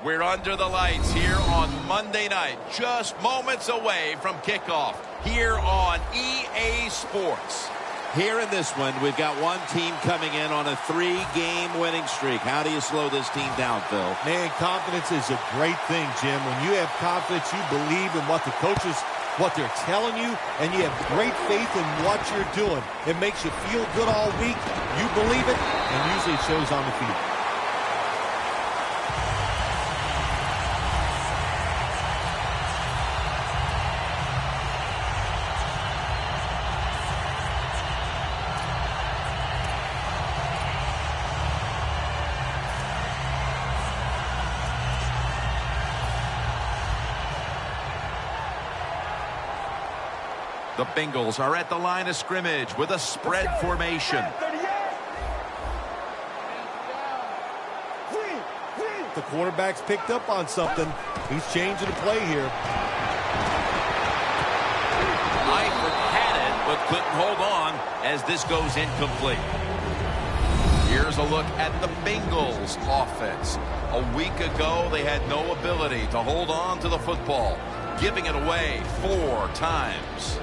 We're under the lights here on Monday night, just moments away from kickoff here on EA Sports. Here in this one, we've got one team coming in on a 3-game winning streak. How do you slow this team down, Phil? Man, confidence is a great thing, Jim. When you have confidence, you believe in what the coaches, what they're telling you, and you have great faith in what you're doing. It makes you feel good all week. You believe it, and usually it shows on the field. The Bengals are at the line of scrimmage with a spread formation. The quarterback's picked up on something. He's changing the play here. Eifert had it, but couldn't hold on as this goes incomplete. Here's a look at the Bengals offense. A week ago, they had no ability to hold on to the football, giving it away 4 times.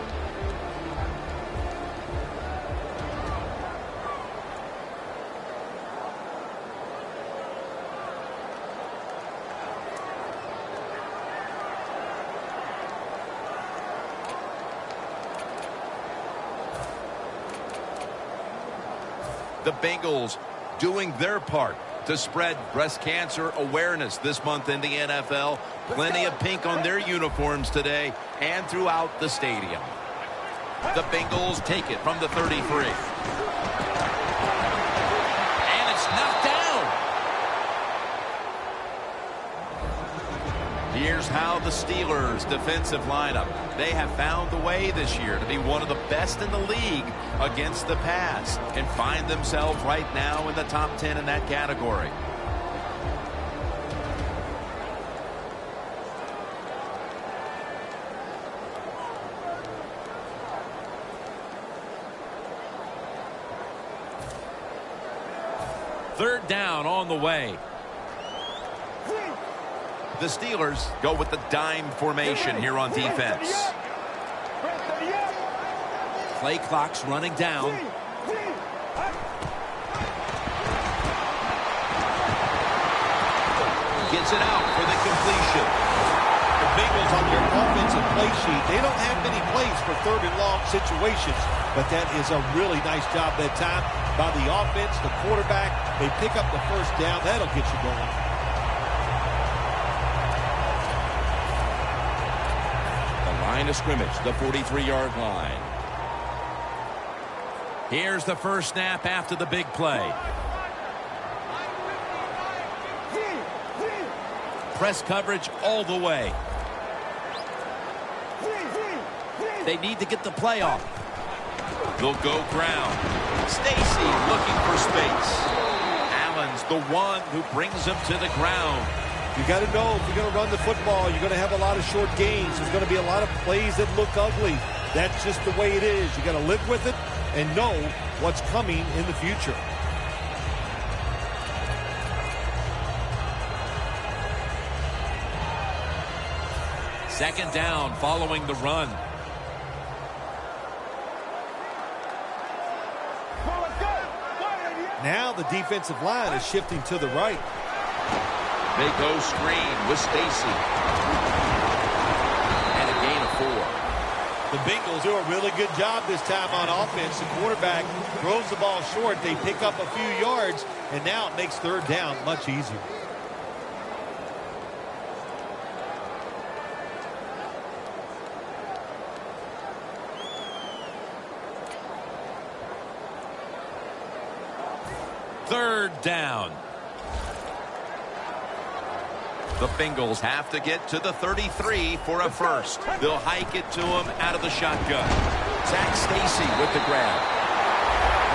The Bengals doing their part to spread breast cancer awareness this month in the NFL. Plenty of pink on their uniforms today and throughout the stadium. The Bengals take it from the 33. And it's knocked down. Here's how the Steelers' defensive lineup. They have found the way this year to be one of the best in the league against the pass and find themselves right now in the top 10 in that category. Third down on the way. The Steelers go with the dime formation here on defense. Play clock's running down. Gets it out for the completion. The Bengals on their offensive play sheet, they don't have many plays for 3rd and long situations, but that is a really nice job that time by the offense, the quarterback. They pick up the first down. That'll get you going. Line of scrimmage, the 43-yard line. Here's the first snap after the big play. Press coverage all the way. They need to get the play off. They'll go ground. Stacy looking for space. Allen's the one who brings him to the ground. You got to know, if you're going to run the football, you're going to have a lot of short gains. There's going to be a lot of plays that look ugly. That's just the way it is. You got to live with it and know what's coming in the future. Second down following the run. Now the defensive line is shifting to the right. They go screen with Stacy. And a gain of 4. The Bengals do a really good job this time on offense. The quarterback throws the ball short. They pick up a few yards, and now it makes 3rd down much easier. Third down. The Bengals have to get to the 33 for a first. They'll hike it to him out of the shotgun. Zach Stacy with the grab.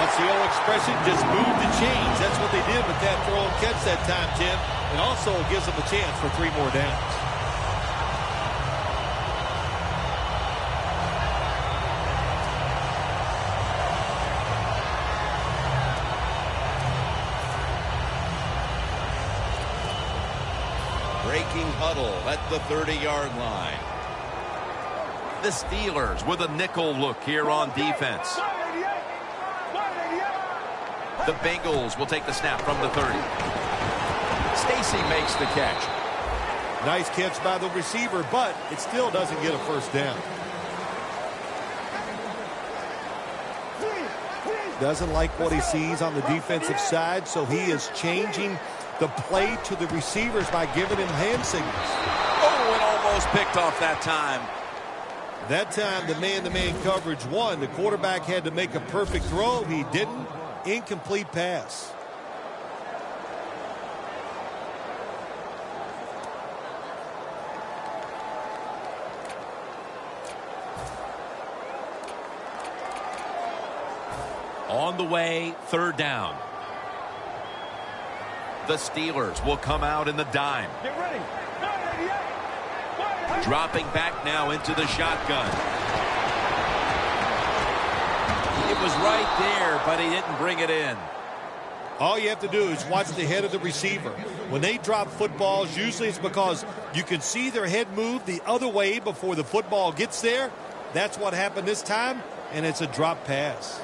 What's the old expression? Just move the chains. That's what they did with that throw and catch that time, Tim. And also gives them a chance for 3 more downs. Breaking huddle at the 30-yard line. The Steelers with a nickel look here on defense. The Bengals will take the snap from the 30. Stacy makes the catch. Nice catch by the receiver, but it still doesn't get a first down. Doesn't like what he sees on the defensive side, so he is changing the play to the receivers by giving him hand signals. Oh, and almost picked off that time. That time, the man-to-man coverage won. The quarterback had to make a perfect throw. He didn't. Incomplete pass. On the way, third down. The Steelers will come out in the dime. Get ready. Dropping back now into the shotgun. It was right there, but he didn't bring it in. All you have to do is watch the head of the receiver. When they drop footballs, usually it's because you can see their head move the other way before the football gets there. That's what happened this time, and it's a drop pass.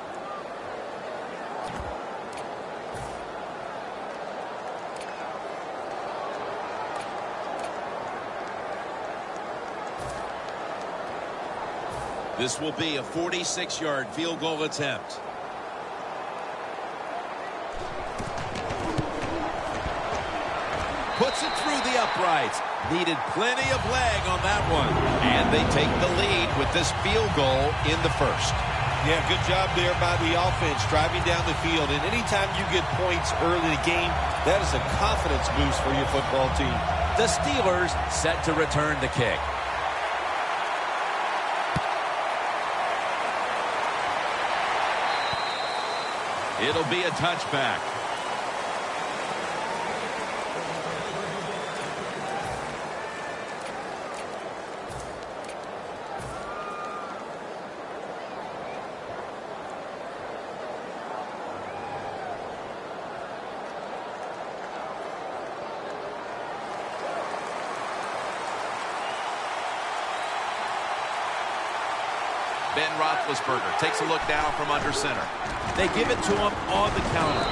This will be a 46-yard field goal attempt. Puts it through the uprights. Needed plenty of leg on that one. And they take the lead with this field goal in the first. Yeah, good job there by the offense, driving down the field. And anytime you get points early in the game, that is a confidence boost for your football team. The Steelers set to return the kick. It'll be a touchback. Ben Roethlisberger takes a look down from under center. They give it to him on the counter.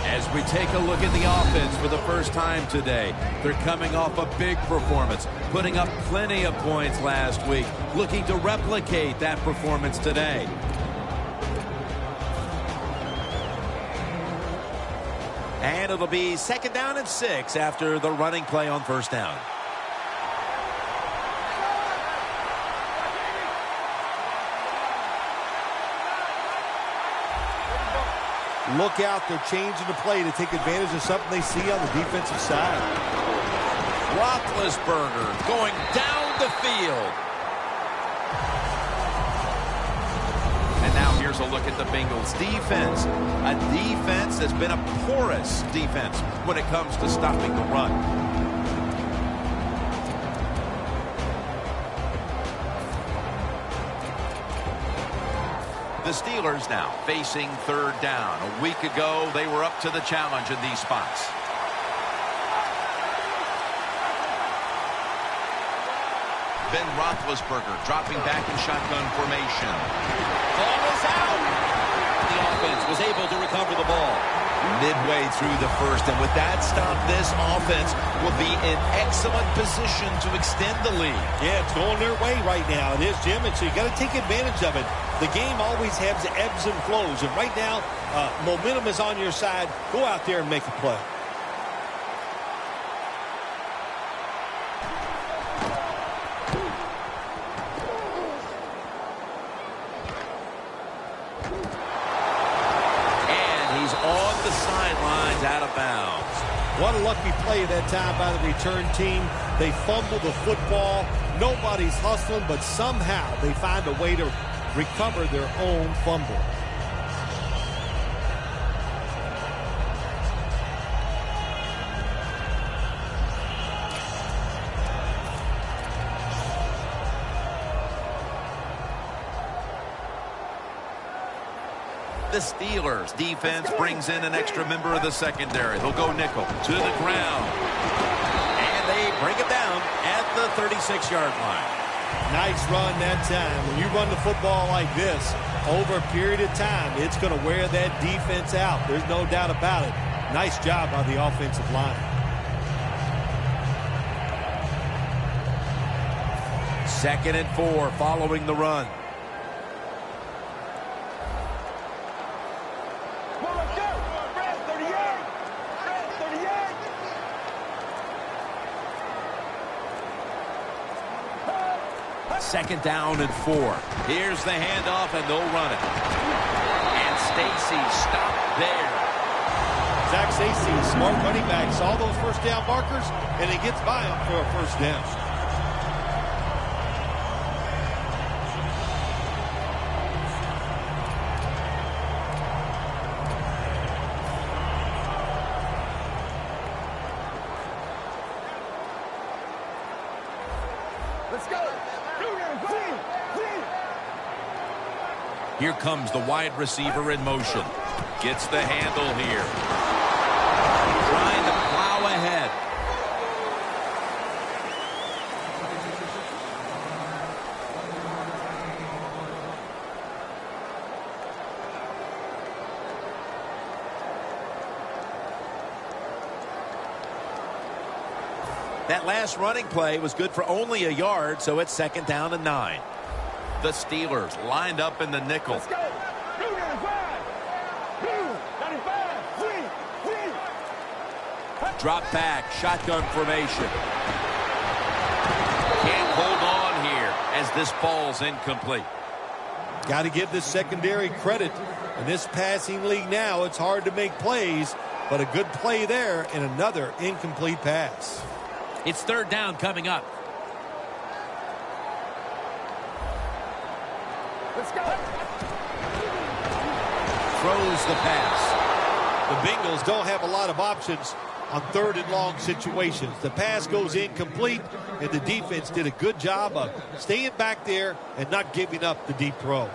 As we take a look at the offense for the first time today, they're coming off a big performance, putting up plenty of points last week, looking to replicate that performance today. And it'll be second down and 6 after the running play on first down. Look out, they're changing the play to take advantage of something they see on the defensive side. Roethlisberger going down the field. And now here's a look at the Bengals defense. A defense that's been a porous defense when it comes to stopping the run. The Steelers now facing third down. A week ago, they were up to the challenge in these spots. Ben Roethlisberger dropping back in shotgun formation. Ball is out. The offense was able to recover the ball. Midway through the first, and with that stop, this offense will be in excellent position to extend the lead. Yeah, it's going their way right now. It is, Jim, and so you got to take advantage of it. The game always has ebbs and flows, and right now, momentum is on your side. Go out there and make a play. On the sidelines, out of bounds. What a lucky play that time by the return team. They fumble the football. Nobody's hustling, but somehow they find a way to recover their own fumble. The The Steelers defense brings in an extra member of the secondary. They'll go nickel to the ground. And they bring him down at the 36-yard line. Nice run that time. When you run the football like this, over a period of time, it's going to wear that defense out. There's no doubt about it. Nice job by the offensive line. Second and 4 following the run. Second down and 4. Here's the handoff, and they'll run it. And Stacy stopped there. Zach Stacy, smart running back, saw those first down markers, and he gets by them for a first down. Let's go. Here comes the wide receiver in motion. Gets the handle here. Trying to plow ahead. That last running play was good for only a yard, so it's second down and 9. The Steelers lined up in the nickel. Let's go. Drop back, shotgun formation. Can't hold on here as this ball's incomplete. Got to give this secondary credit. In this passing league now, it's hard to make plays, but a good play there and another incomplete pass. It's third down coming up. Let's go. Throws the pass. The Bengals don't have a lot of options on third and long situations. The pass goes incomplete, and the defense did a good job of staying back there and not giving up the deep throw.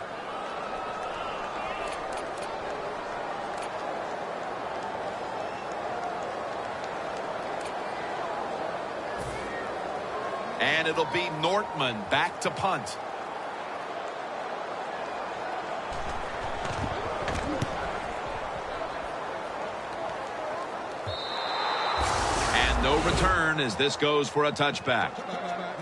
And it'll be Nortman back to punt. And no return as this goes for a touchback.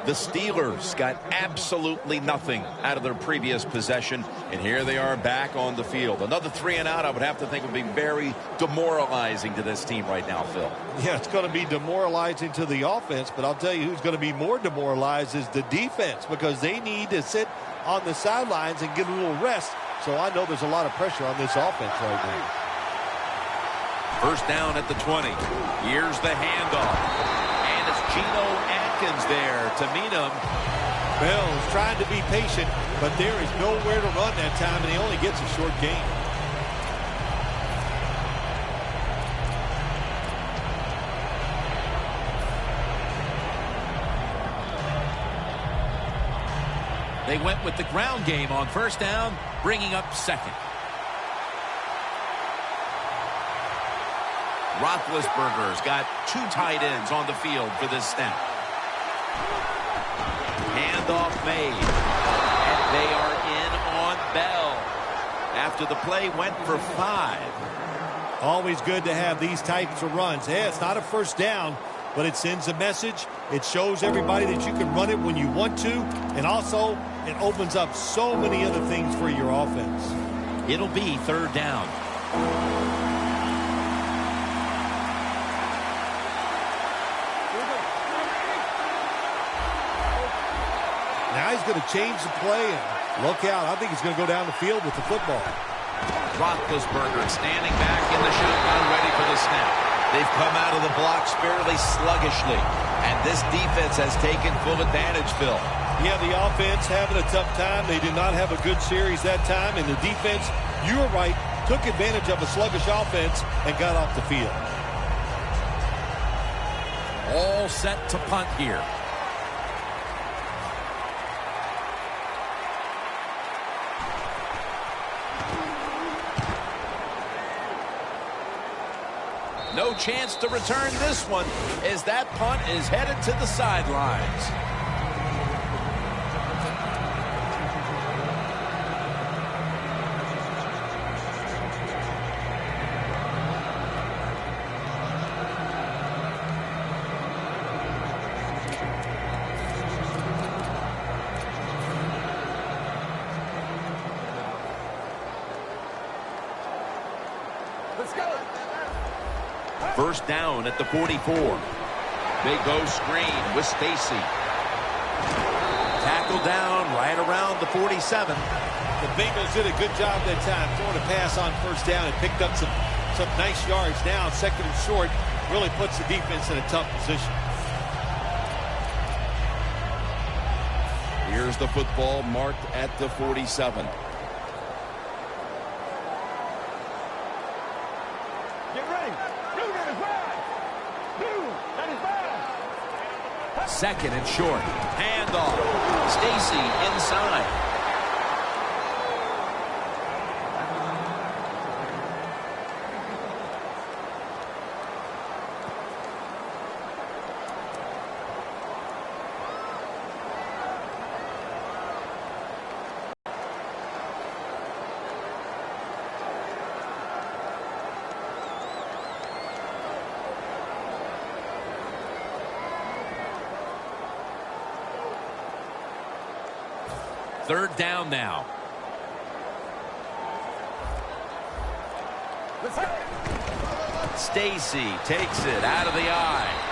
The Steelers got absolutely nothing out of their previous possession, and here they are back on the field. Another 3 and out, I would have to think, would be very demoralizing to this team right now, Phil. Yeah, it's going to be demoralizing to the offense, but I'll tell you who's going to be more demoralized is the defense, because they need to sit on the sidelines and get a little rest. So I know there's a lot of pressure on this offense right now. First down at the 20. Here's the handoff. And it's Geno Atkins there to meet him. Bell is trying to be patient, but there is nowhere to run that time, and he only gets a short gain. They went with the ground game on first down, bringing up second. Roethlisberger's got 2 tight ends on the field for this snap. Handoff made. And they are in on Bell. After the play went for 5. Always good to have these types of runs. Yeah, it's not a first down, but it sends a message. It shows everybody that you can run it when you want to, and also it opens up so many other things for your offense. It'll be third down. Now he's going to change the play, and look out. I think he's going to go down the field with the football. Roethlisberger standing back in the shotgun, ready for the snap. They've come out of the blocks fairly sluggishly, and this defense has taken full advantage, Phil. Yeah, the offense having a tough time. They did not have a good series that time, and the defense, you were right, took advantage of a sluggish offense and got off the field. All set to punt here. No chance to return this one as that punt is headed to the sidelines. Let's go. First down at the 44. They go screen with Stacy. Tackle down right around the 47. The Bengals did a good job that time throwing a pass on first down and picked up some nice yards. Now second and short really puts the defense in a tough position. Here's the football marked at the 47. Get ready. Blue, that is bad. Blue, that is bad. Second and short. Handoff. Stacy inside. Third down now. Let's go. Stacy takes it out of the eye.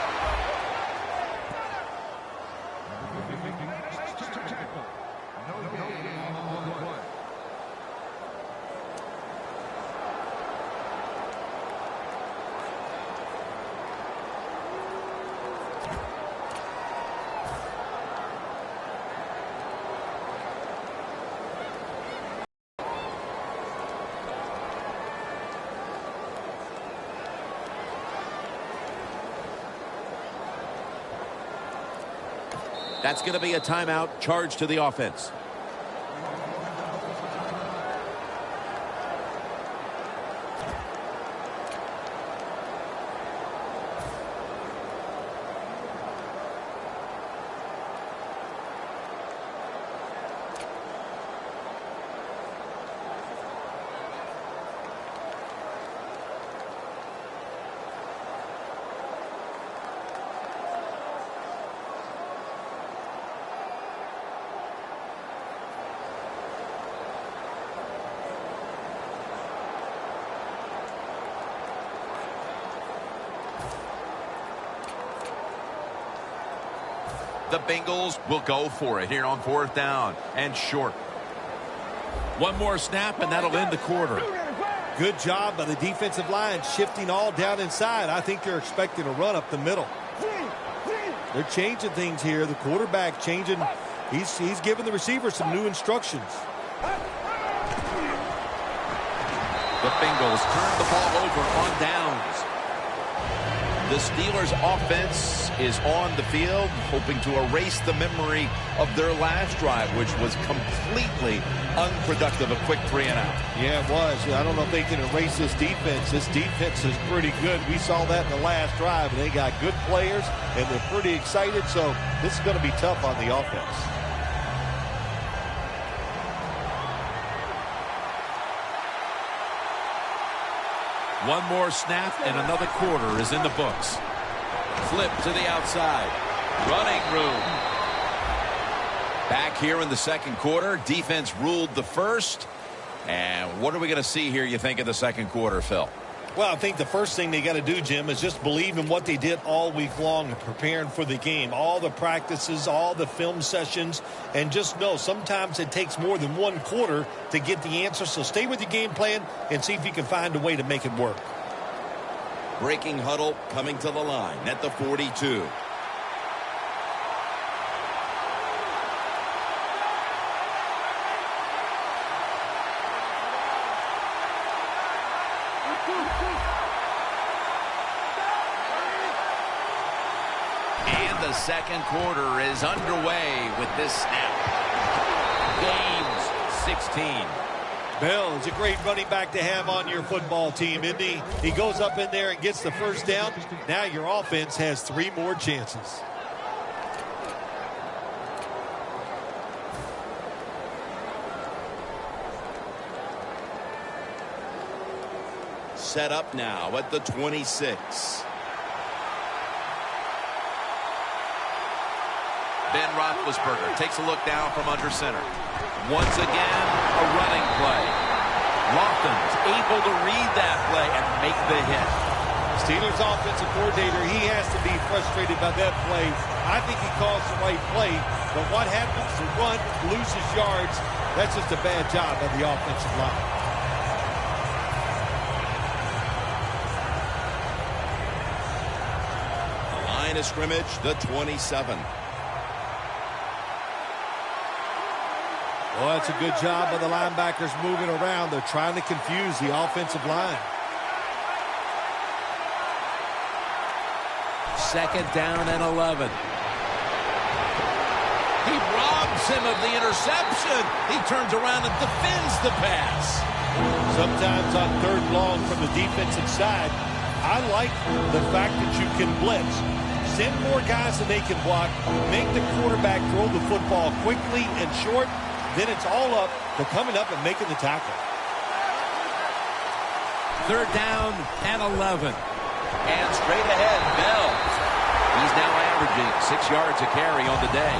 That's going to be a timeout charged to the offense. The Bengals will go for it here on fourth down and short. One more snap, and that'll end the quarter. Good job by the defensive line shifting all down inside. I think they're expecting a run up the middle. They're changing things here. The quarterback changing. He's giving the receiver some new instructions. The Bengals turn the ball over on downs. The Steelers offense is on the field, hoping to erase the memory of their last drive, which was completely unproductive. A quick 3-and-out. Yeah, it was. I don't know if they can erase this defense. This defense is pretty good. We saw that in the last drive, and they got good players, and they're pretty excited, so this is going to be tough on the offense. One more snap, and another quarter is in the books. Flip to the outside. Running room. Back here in the second quarter. Defense ruled the first. And what are we going to see here, you think, in the second quarter, Phil? Well, I think the first thing they got to do, Jim, is just believe in what they did all week long and preparing for the game. All the practices, all the film sessions, and just know sometimes it takes more than one quarter to get the answer. So stay with your game plan and see if you can find a way to make it work. Breaking huddle coming to the line at the 42. And the second quarter is underway with this snap. Games 16. Bell is a great running back to have on your football team, isn't he? He goes up in there and gets the first down. Now your offense has 3 more chances. Set up now at the 26. Ben Roethlisberger takes a look down from under center. Once again, a running play. Lofton's able to read that play and make the hit. Steelers offensive coordinator, he has to be frustrated by that play. I think he calls the right play, but what happens to run, loses yards, that's just a bad job by the offensive line. The line of scrimmage, the 27. Well, that's a good job by the linebackers moving around. They're trying to confuse the offensive line. Second down and 11. He robs him of the interception. He turns around and defends the pass. Sometimes on 3rd and long from the defensive side, I like the fact that you can blitz. Send more guys than they can block. Make the quarterback throw the football quickly and short. Then it's all up to coming up and making the tackle. 3rd down and 11. And straight ahead, Bell. He's now averaging 6 yards a carry on the day.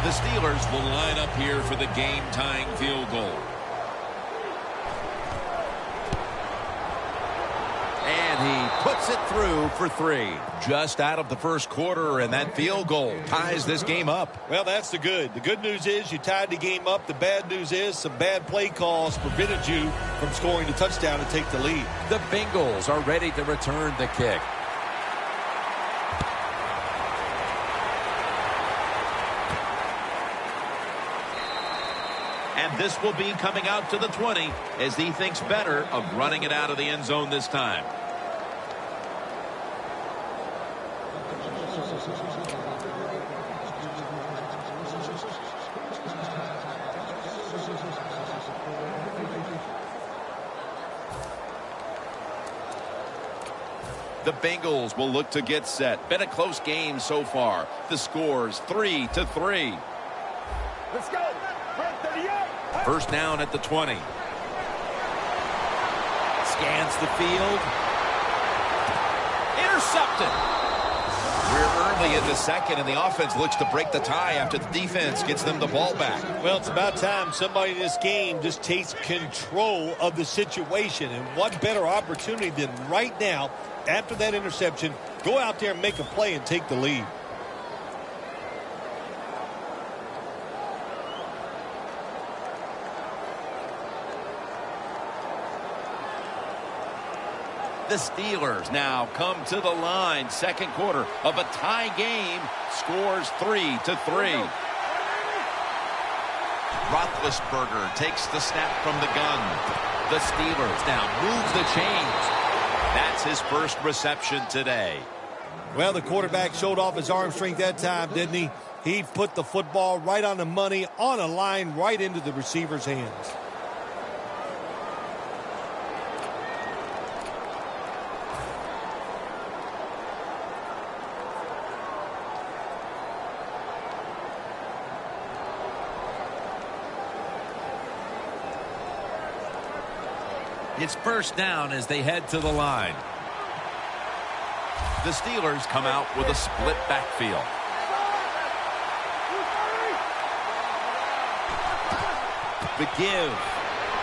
The Steelers will line up here for the game-tying field goal. And he puts it through for 3. Just out of the first quarter, and that field goal ties this game up. Well, that's the good. The good news is you tied the game up. The bad news is some bad play calls prevented you from scoring the touchdown and take the lead. The Bengals are ready to return the kick. And this will be coming out to the 20 as he thinks better of running it out of the end zone this time. The Bengals will look to get set. Been a close game so far. The score's 3-3. Let's go. 38. First down at the 20. Scans the field. Intercepted. We're early in the second, and the offense looks to break the tie after the defense gets them the ball back. Well, it's about time somebody in this game just takes control of the situation. And what better opportunity than right now, after that interception, go out there and make a play and take the lead. The Steelers now come to the line. Second quarter of a tie game. Scores 3-3. Roethlisberger takes the snap from the gun. The Steelers now move the chains. That's his first reception today. Well, the quarterback showed off his arm strength that time, didn't he? He put the football right on the money, on a line, right into the receiver's hands. It's first down as they head to the line. The Steelers come out with a split backfield. The give.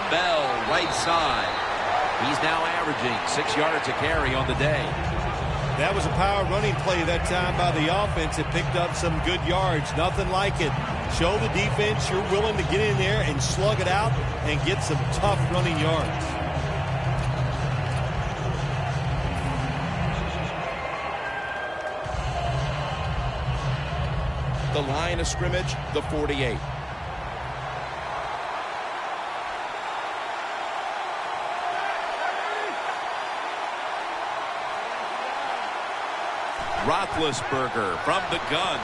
Bell, right side. He's now averaging 6 yards a carry on the day. That was a power running play that time by the offense. It picked up some good yards. Nothing like it. Show the defense you're willing to get in there and slug it out and get some tough running yards. The line of scrimmage, the 48. Roethlisberger from the gun.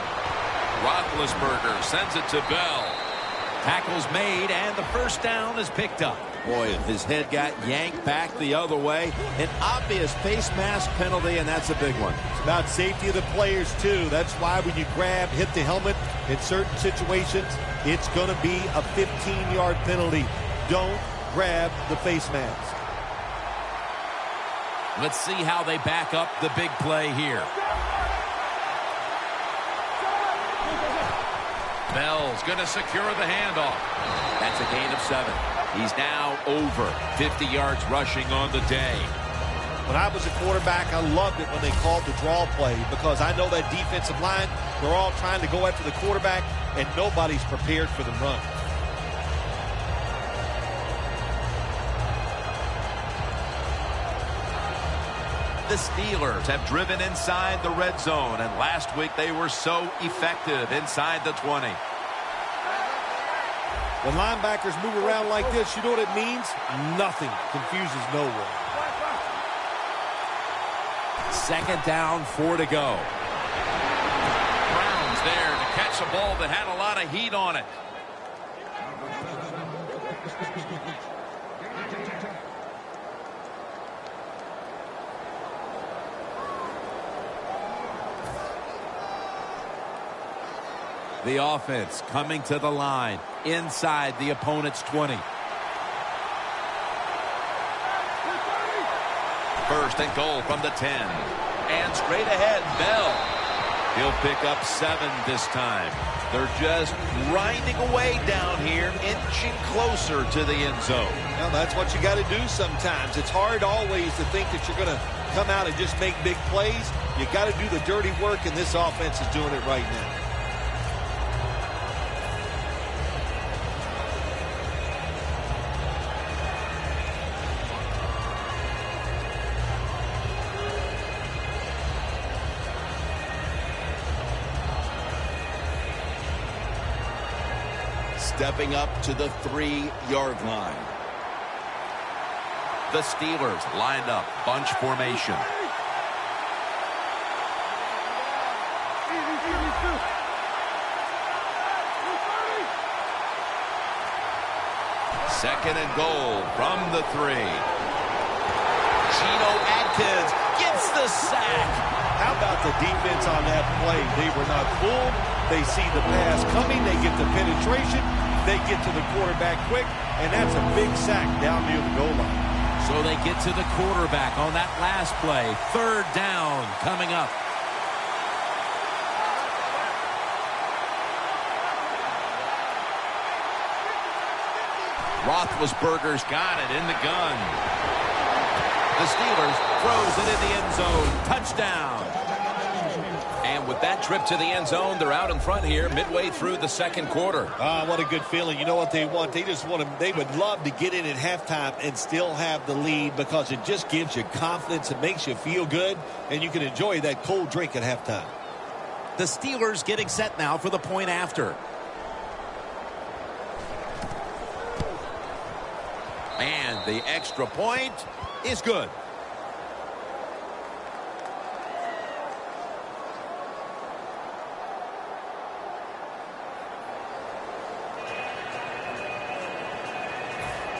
Roethlisberger sends it to Bell. Tackle's made, and the first down is picked up. Boy, his head got yanked back the other way. An obvious face mask penalty, and that's a big one. It's about safety of the players, too. That's why when you hit the helmet in certain situations, it's going to be a 15-yard penalty. Don't grab the face mask. Let's see how they back up the big play here. Bell's going to secure the handoff. That's a gain of 7. He's now over 50 yards rushing on the day. When I was a quarterback, I loved it when they called the draw play because I know that defensive line, they're all trying to go after the quarterback, and nobody's prepared for the run. The Steelers have driven inside the red zone, and last week they were so effective inside the 20. When linebackers move around like this, you know what it means? Nothing. Confuses no one. Second down, 4 to go. Brown's there to catch a ball that had a lot of heat on it. The offense coming to the line inside the opponent's 20. First and goal from the 10. And straight ahead, Bell. He'll pick up 7 this time. They're just grinding away down here, inching closer to the end zone. Well, that's what you got to do sometimes. It's hard always to think that you're going to come out and just make big plays. You got to do the dirty work, and this offense is doing it right now. Stepping up to the 3-yard line. The Steelers lined up, bunch formation. Second and goal from the 3. Geno Atkins gets the sack. How about the defense on that play? They were not fooled. They see the pass coming. They get the penetration. They get to the quarterback quick, and that's a big sack down near the goal line. So they get to the quarterback on that last play. Third down coming up. Roethlisberger's got it in the gun. The Steelers throws it in the end zone. Touchdown. And with that trip to the end zone, they're out in front here midway through the second quarter. Ah, what a good feeling. You know what they want? They just want to, they would love to get in at halftime and still have the lead because it just gives you confidence. It makes you feel good, and you can enjoy that cold drink at halftime. The Steelers getting set now for the point after. And the extra point is good.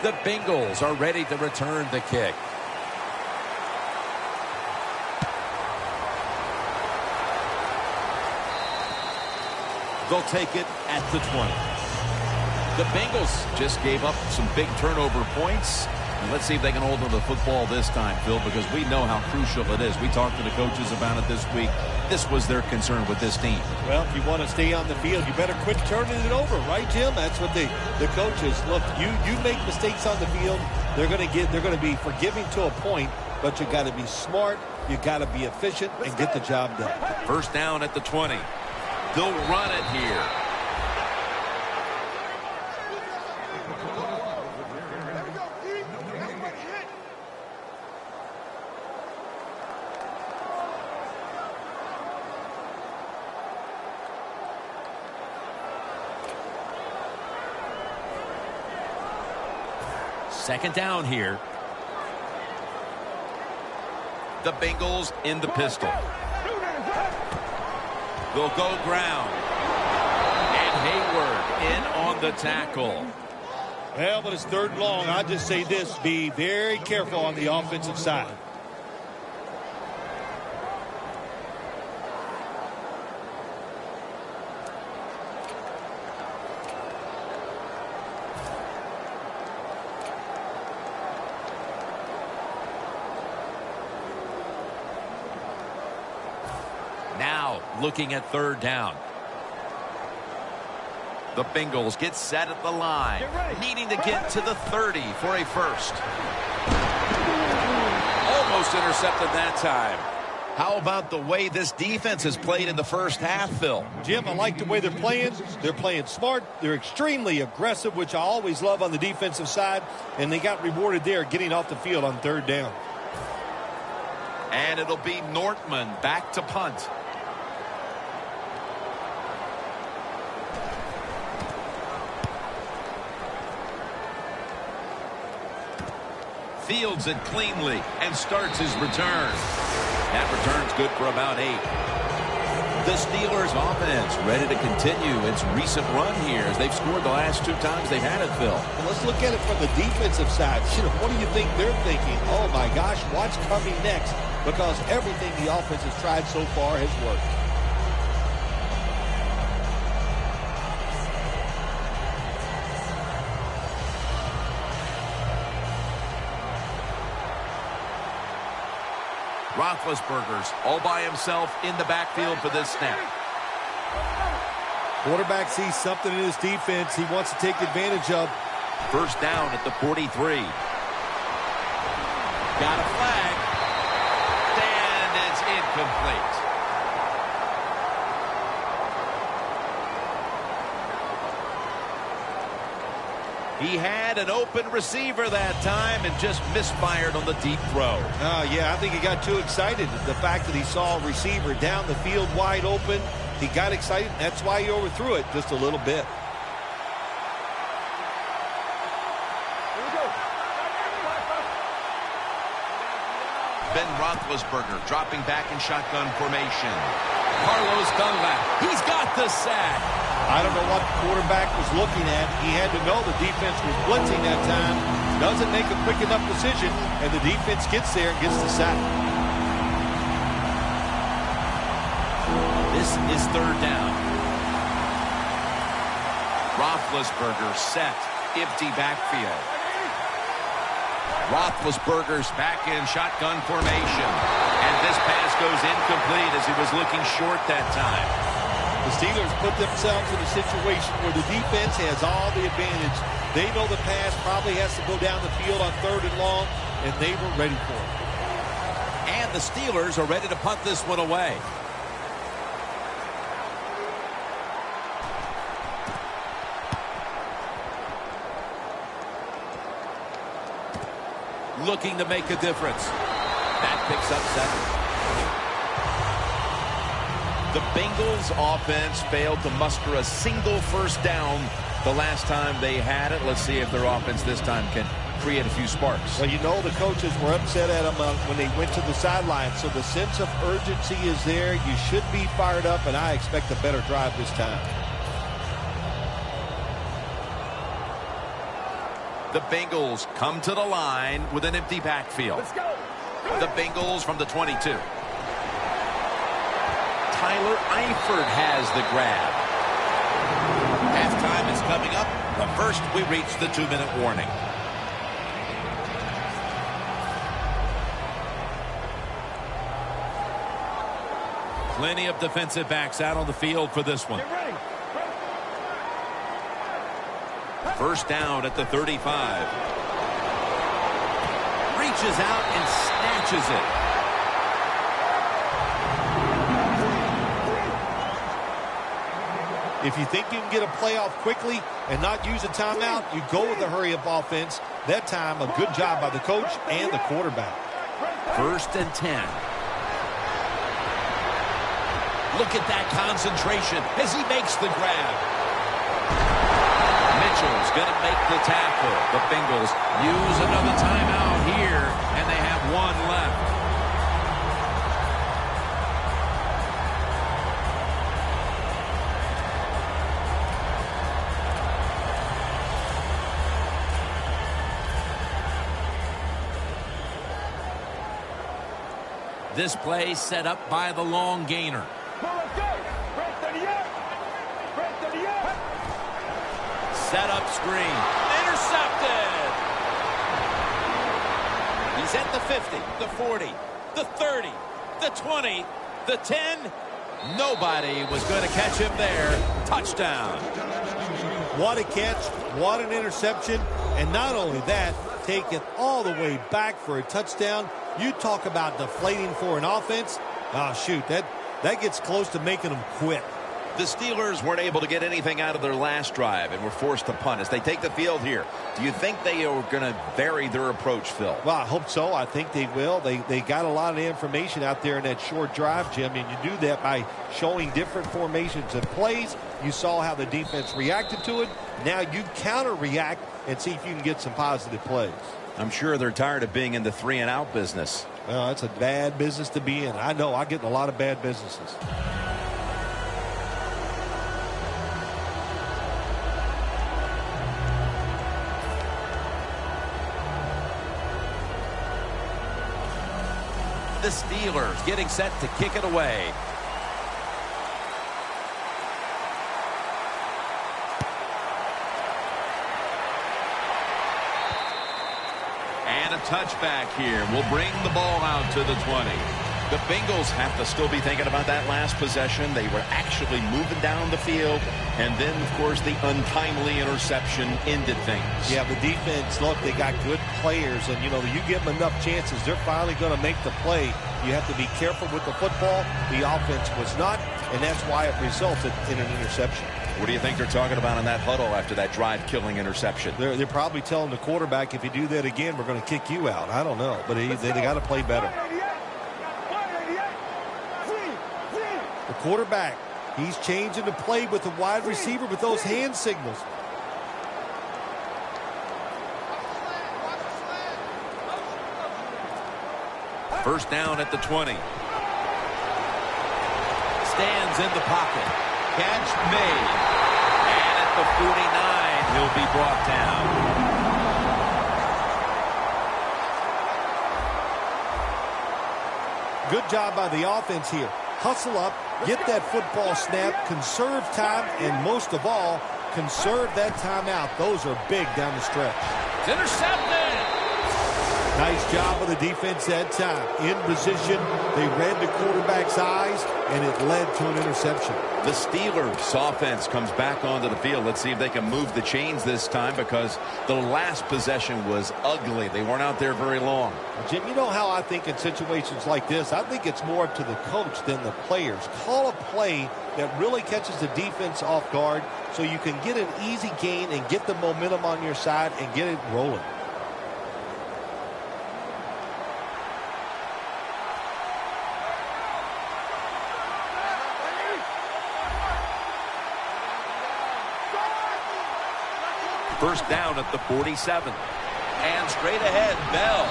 The Bengals are ready to return the kick. They'll take it at the 20. The Bengals just gave up some big turnover points. And let's see if they can hold on to the football this time, Phil, because we know how crucial it is. We talked to the coaches about it this week. This was their concern with this team. Well, if you want to stay on the field, you better quit turning it over, right, Jim? That's what the coaches look. You make mistakes on the field, they're going to be forgiving to a point, but you got to be smart, you got to be efficient, and get the job done. First down at the 20. They'll run it here. Second down here. The Bengals in the pistol. They'll go ground. And Hayward in on the tackle. Well, but it's 3rd and long. I'll just say this. Be very careful on the offensive side. Now looking at 3rd down. The Bengals get set at the line, needing to get to the 30 for a first. Almost intercepted that time. How about the way this defense has played in the first half, Phil? Jim, I like the way they're playing. They're playing smart. They're extremely aggressive, which I always love on the defensive side. And they got rewarded there getting off the field on 3rd down. And it'll be Nortman back to punt. Fields it cleanly and starts his return. That return's good for about 8. The Steelers offense ready to continue its recent run here as they've scored the last 2 times they've had it, Phil. Well, let's look at it from the defensive side. What do you think they're thinking? Oh, my gosh, what's coming next? Because everything the offense has tried so far has worked. Roethlisberger's all by himself in the backfield for this snap. Quarterback sees something in his defense he wants to take advantage of. First down at the 43. Got a flag. And it's incomplete. He had an open receiver that time and just misfired on the deep throw. Yeah, I think he got too excited. The fact that he saw a receiver down the field wide open, he got excited, and that's why he overthrew it just a little bit. Ben Roethlisberger dropping back in shotgun formation. Carlos Dunlap, he's got the sack. I don't know what the quarterback was looking at. He had to know the defense was blitzing that time. Doesn't make a quick enough decision, and the defense gets there and gets the sack. This is 3rd down. Roethlisberger set. Empty backfield. Roethlisberger's back in shotgun formation. And this pass goes incomplete as he was looking short that time. The Steelers put themselves in a situation where the defense has all the advantage. They know the pass probably has to go down the field on 3rd and long, and they were ready for it. And the Steelers are ready to punt this one away. Looking to make a difference. That picks up 7. The Bengals offense failed to muster a single first down the last time they had it. Let's see if their offense this time can create a few sparks. Well, you know the coaches were upset at them when they went to the sideline, so the sense of urgency is there. You should be fired up, and I expect a better drive this time. The Bengals come to the line with an empty backfield. Let's go. The Bengals from the 22. Tyler Eifert has the grab. Halftime is coming up, but first we reach the 2-minute warning. Plenty of defensive backs out on the field for this one. Get ready. First down at the 35. Reaches out and snatches it. If you think you can get a playoff quickly and not use a timeout, you go with the hurry-up offense. That time, a good job by the coach and the quarterback. First and 10. Look at that concentration as he makes the grab. Mitchell's going to make the tackle. The Bengals use another timeout here, and they have 1 left. This play set up by the long gainer. Set up screen. Intercepted. He's at the 50, the 40, the 30, the 20, the 10. Nobody was going to catch him there. Touchdown. What a catch. What an interception. And not only that, take it all the way back for a touchdown. You talk about deflating for an offense. Oh, shoot, that gets close to making them quit. The Steelers weren't able to get anything out of their last drive and were forced to punt as they take the field here. Do you think they are going to vary their approach, Phil? Well, I hope so. I think they will. They got a lot of information out there in that short drive, Jim, and you do that by showing different formations and plays. You saw how the defense reacted to it. Now you counter-react and see if you can get some positive plays. I'm sure they're tired of being in the 3-and-out business. Well, that's a bad business to be in. I know. I get in a lot of bad businesses. The Steelers getting set to kick it away. And a touchback here will bring the ball out to the 20. The Bengals have to still be thinking about that last possession. They were actually moving down the field. And then, of course, the untimely interception ended things. Yeah, the defense, look, they got good players. And, you know, you give them enough chances, they're finally going to make the play. You have to be careful with the football. The offense was not, and that's why it resulted in an interception. What do you think they're talking about in that huddle after that drive-killing interception? They're probably telling the quarterback, if you do that again, we're going to kick you out. I don't know, but they got to play better. The quarterback, he's changing the play with the wide receiver with those hand signals. First down at the 20. Stands in the pocket. Catch made. And at the 49, he'll be brought down. Good job by the offense here. Hustle up, get that football snap, conserve time, and most of all, conserve that timeout. Those are big down the stretch. It's intercepted. Nice job of the defense that time. In position, they read the quarterback's eyes, and it led to an interception. The Steelers offense comes back onto the field. Let's see if they can move the chains this time, because the last possession was ugly. They weren't out there very long. Jim, you know how I think in situations like this, I think it's more up to the coach than the players. Call a play that really catches the defense off guard so you can get an easy gain and get the momentum on your side and get it rolling. First down at the 47. And straight ahead, Bell.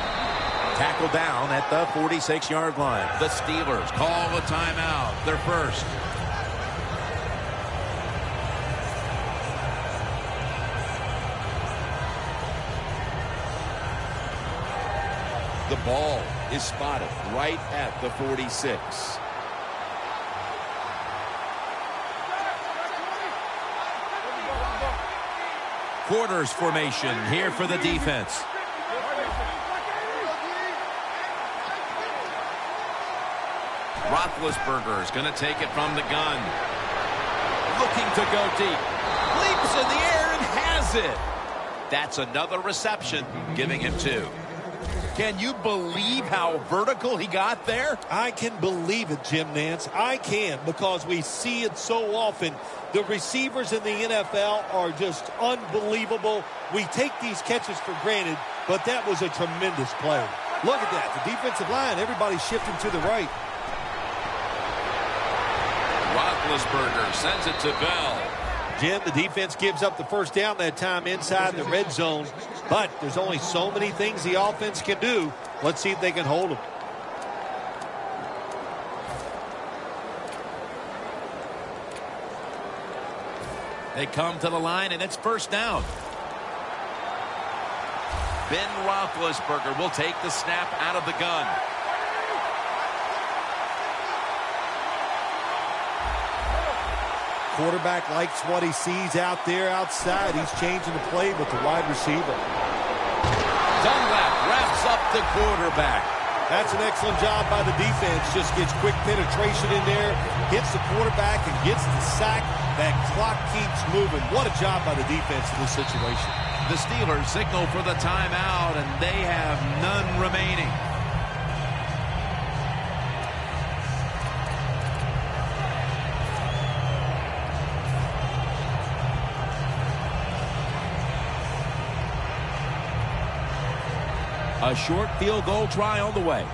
Tackle down at the 46-yard line. The Steelers call a timeout. Their first. The ball is spotted right at the 46. Quarters formation here for the defense. Roethlisberger is going to take it from the gun. Looking to go deep. Leaps in the air and has it. That's another reception, giving him 2. Can you believe how vertical he got there? I can believe it, Jim Nance. I can, because we see it so often. The receivers in the NFL are just unbelievable. We take these catches for granted, but that was a tremendous play. Look at that. The defensive line, everybody's shifting to the right. Roethlisberger sends it to Bell. Jim, the defense gives up the first down that time inside the red zone, but there's only so many things the offense can do. Let's see if they can hold them. They come to the line, and it's first down. Ben Roethlisberger will take the snap out of the gun. Quarterback likes what he sees out there outside. He's changing the play with the wide receiver. Dunlap wraps up the quarterback. That's an excellent job by the defense. Just gets quick penetration in there, hits the quarterback, and gets the sack. That clock keeps moving. What a job by the defense in this situation. The Steelers signal for the timeout, and they have none remaining. A short field goal try on the way.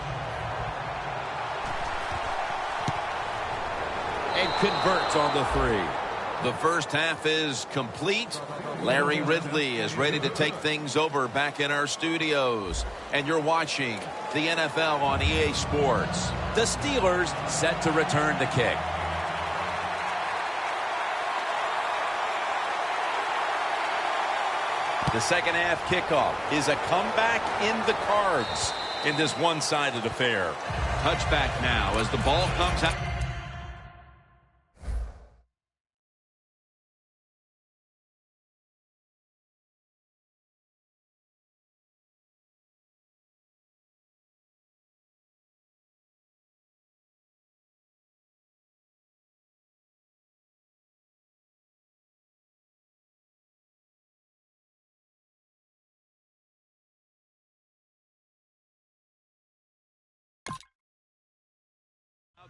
And converts on the 3. The first half is complete. Larry Ridley is ready to take things over back in our studios. And you're watching the NFL on EA Sports. The Steelers set to return the kick. The second half kickoff is a comeback in the cards in this one-sided affair. Touchback now as the ball comes out.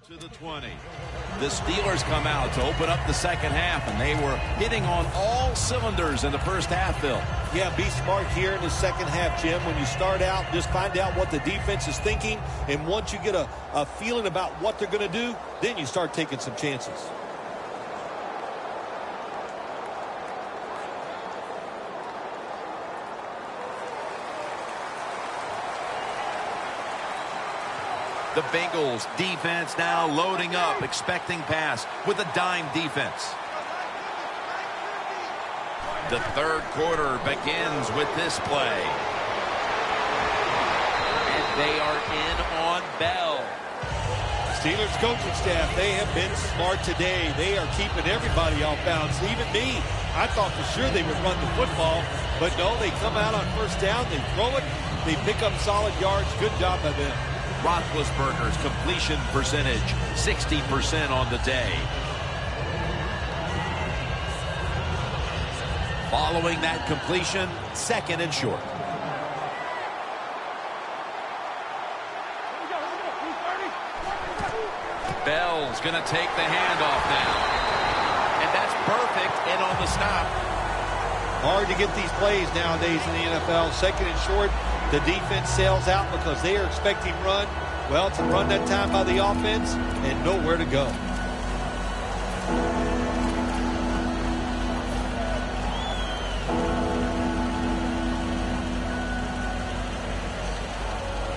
To the 20. The Steelers come out to open up the second half, and they were hitting on all cylinders in the first half, Bill. Yeah, be smart here in the second half, Jim. When you start out, just find out what the defense is thinking, and once you get a feeling about what they're going to do, then you start taking some chances. The Bengals defense now loading up, expecting pass with a dime defense. The third quarter begins with this play. And they are in on Bell. Steelers coaching staff, they have been smart today. They are keeping everybody off bounds, even me. I thought for sure they would run the football, but no, they come out on first down, they throw it, they pick up solid yards. Good job by them. Roethlisberger's completion percentage, 60% on the day. Following that completion, second and short. Bell's going to take the handoff now. And that's perfect and on the stop. Hard to get these plays nowadays in the NFL. Second and short. The defense sails out because they are expecting run. Well, it's a run that time by the offense and nowhere to go.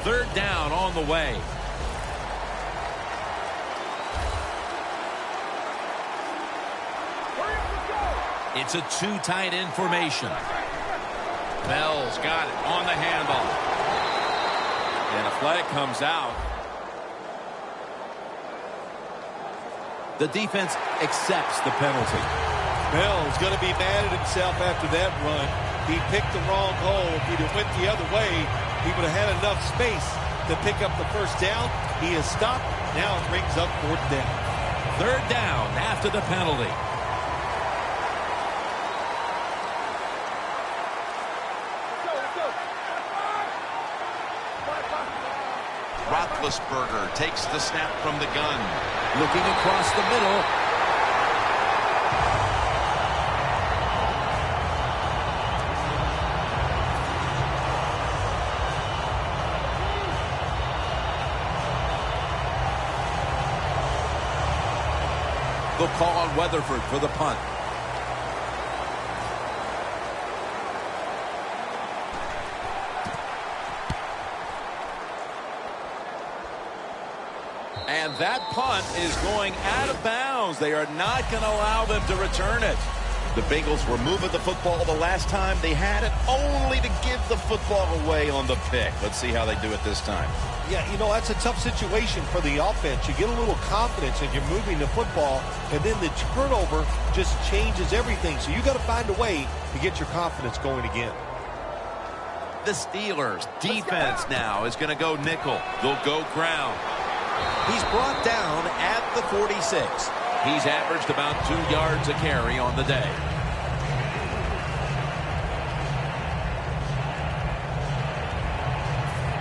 Third down on the way. It's a two tight end formation. Bell's got it on the handoff. And a flag comes out. The defense accepts the penalty. Bell's going to be mad at himself after that run. He picked the wrong hole. If he'd have went the other way, he would have had enough space to pick up the first down. He has stopped. Now it brings up fourth down. Third down after the penalty. Roethlisberger takes the snap from the gun. Looking across the middle. They'll call on Weatherford for the punt. And that punt is going out of bounds. They are not going to allow them to return it. The Bengals were moving the football the last time they had it, only to give the football away on the pick. Let's see how they do it this time. Yeah, you know, that's a tough situation for the offense. You get a little confidence and you're moving the football, and then the turnover just changes everything. So you got to find a way to get your confidence going again. The Steelers defense now is going to go nickel. They'll go ground. He's brought down at the 46. He's averaged about 2 yards a carry on the day.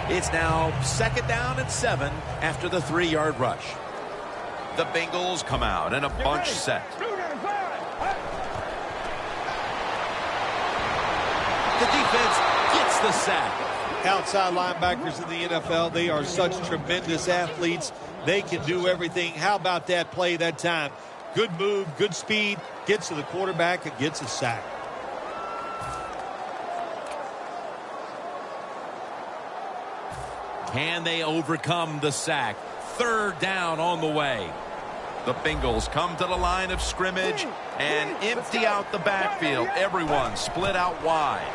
It's now 2nd down and 7 after the 3-yard rush. The Bengals come out in a bunch set. The defense gets the sack. Outside linebackers in the NFL, they are such tremendous athletes. They can do everything. How about that play that time? Good move, good speed, gets to the quarterback and gets a sack. Can they overcome the sack? 3rd down on the way. The Bengals come to the line of scrimmage and empty out the backfield. Everyone split out wide.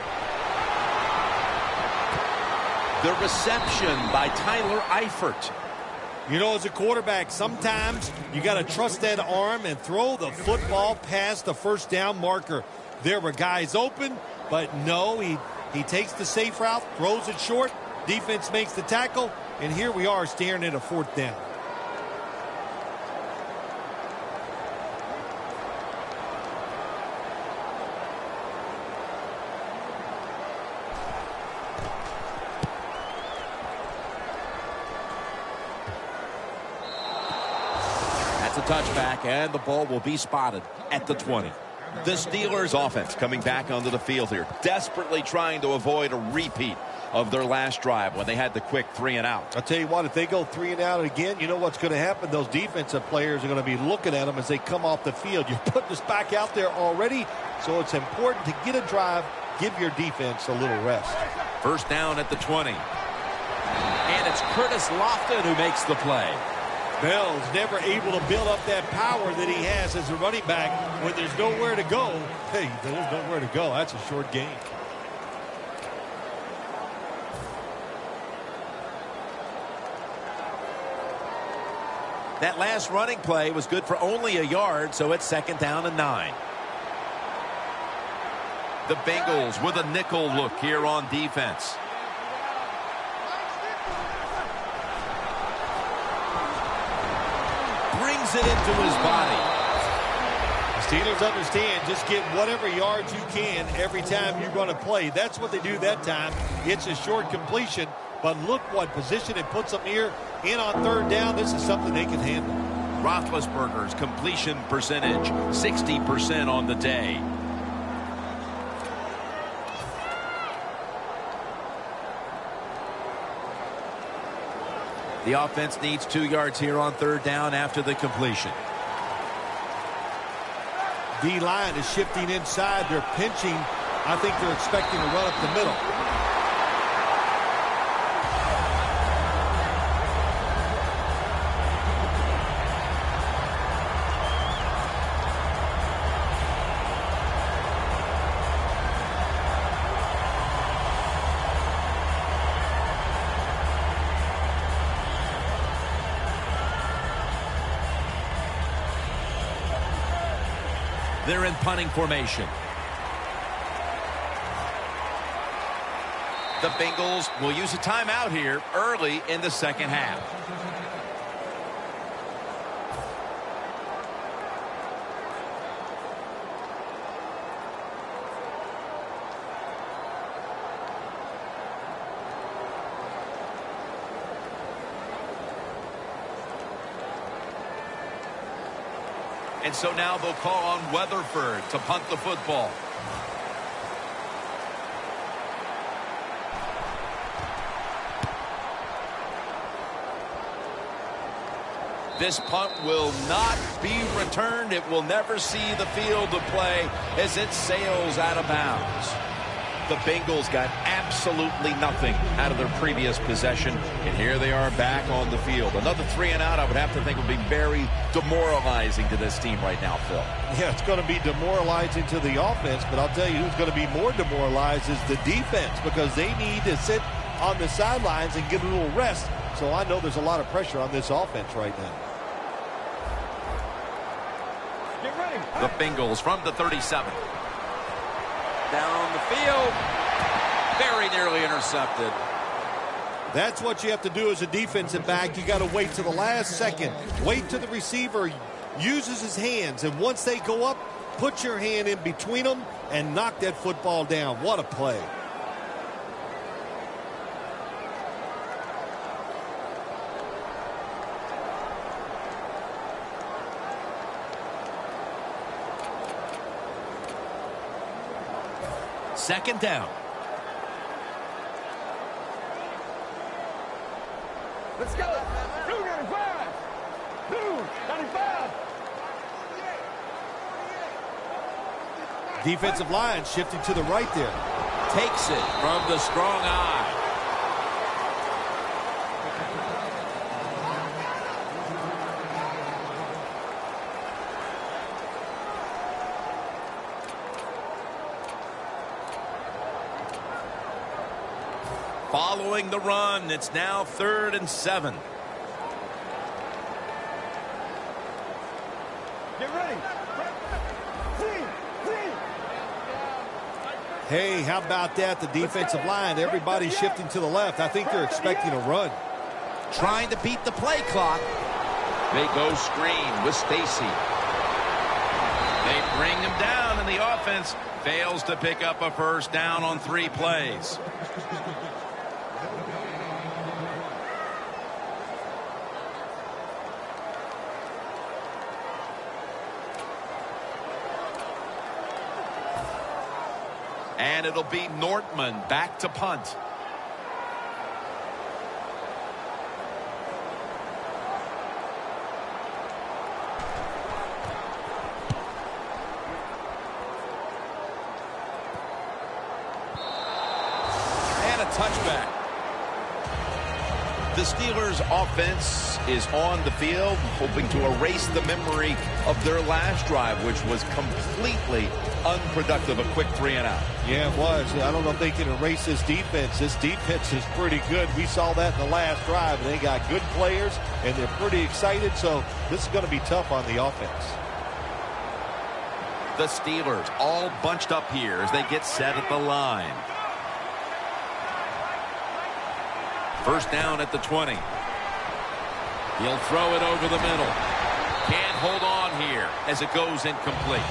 The reception by Tyler Eifert. You know, as a quarterback, sometimes you got to trust that arm and throw the football past the first down marker. There were guys open, but no, he takes the safe route, throws it short. Defense makes the tackle, and here we are staring at a 4th down. That's a touchback, and the ball will be spotted at the 20. The Steelers offense coming back onto the field here, desperately trying to avoid a repeat of their last drive when they had the quick 3 and out. I'll tell you what, if they go 3 and out again, you know what's going to happen? Those defensive players are going to be looking at them as they come off the field. You're putting us back out there already, so it's important to get a drive, give your defense a little rest. 1st down at the 20. And it's Curtis Lofton who makes the play. Bell's never able to build up that power that he has as a running back when there's nowhere to go. Hey, there's nowhere to go. That's a short game. That last running play was good for only a yard, so it's 2nd down and 9. The Bengals with a nickel look here on defense. Brings it into his body. The Steelers understand just get whatever yards you can every time you run a play. That's what they do that time. It's a short completion, but look what position it puts them here. In on 3rd down, this is something they can handle. Roethlisberger's completion percentage, 60% on the day. The offense needs 2 yards here on 3rd down after the completion. D-line is shifting inside. They're pinching. I think they're expecting to run up the middle. They're in punting formation. The Bengals will use a timeout here early in the 2nd half. And so now they'll call on Weatherford to punt the football. This punt will not be returned. It will never see the field of play as it sails out of bounds. The Bengals got absolutely nothing out of their previous possession, and here they are back on the field. Another 3 and out, I would have to think, would be very demoralizing to this team right now, Phil. Yeah, it's going to be demoralizing to the offense, but I'll tell you who's going to be more demoralized is the defense, because they need to sit on the sidelines and get a little rest. So I know there's a lot of pressure on this offense right now. Get ready. The Bengals from the 37. Down the field. Very nearly intercepted. That's what you have to do as a defensive back. You got to wait to the last second. Wait till the receiver uses his hands, and once they go up, put your hand in between them and knock that football down. What a play. Second down. Let's go. 295. 295. Defensive line shifting to the right there. Takes it from the strong eye. Following the run, it's now 3rd and 7. Get ready. Hey, how about that? The defensive line, everybody's shifting to the left. I think they're expecting a run. Trying to beat the play clock. They go screen with Stacy. They bring him down, and the offense fails to pick up a first down on 3 plays. And it'll be Nortman back to punt. And a touchback. The Steelers' offense is on the field, hoping to erase the memory of their last drive, which was completely unproductive. A quick 3 and out. Yeah, it was. I don't know if they can erase this defense. This defense is pretty good. We saw that in the last drive. They got good players, and they're pretty excited, so this is going to be tough on the offense. The Steelers all bunched up here as they get set at the line. First down at the 20. He'll throw it over the middle. Can't hold on here as it goes incomplete.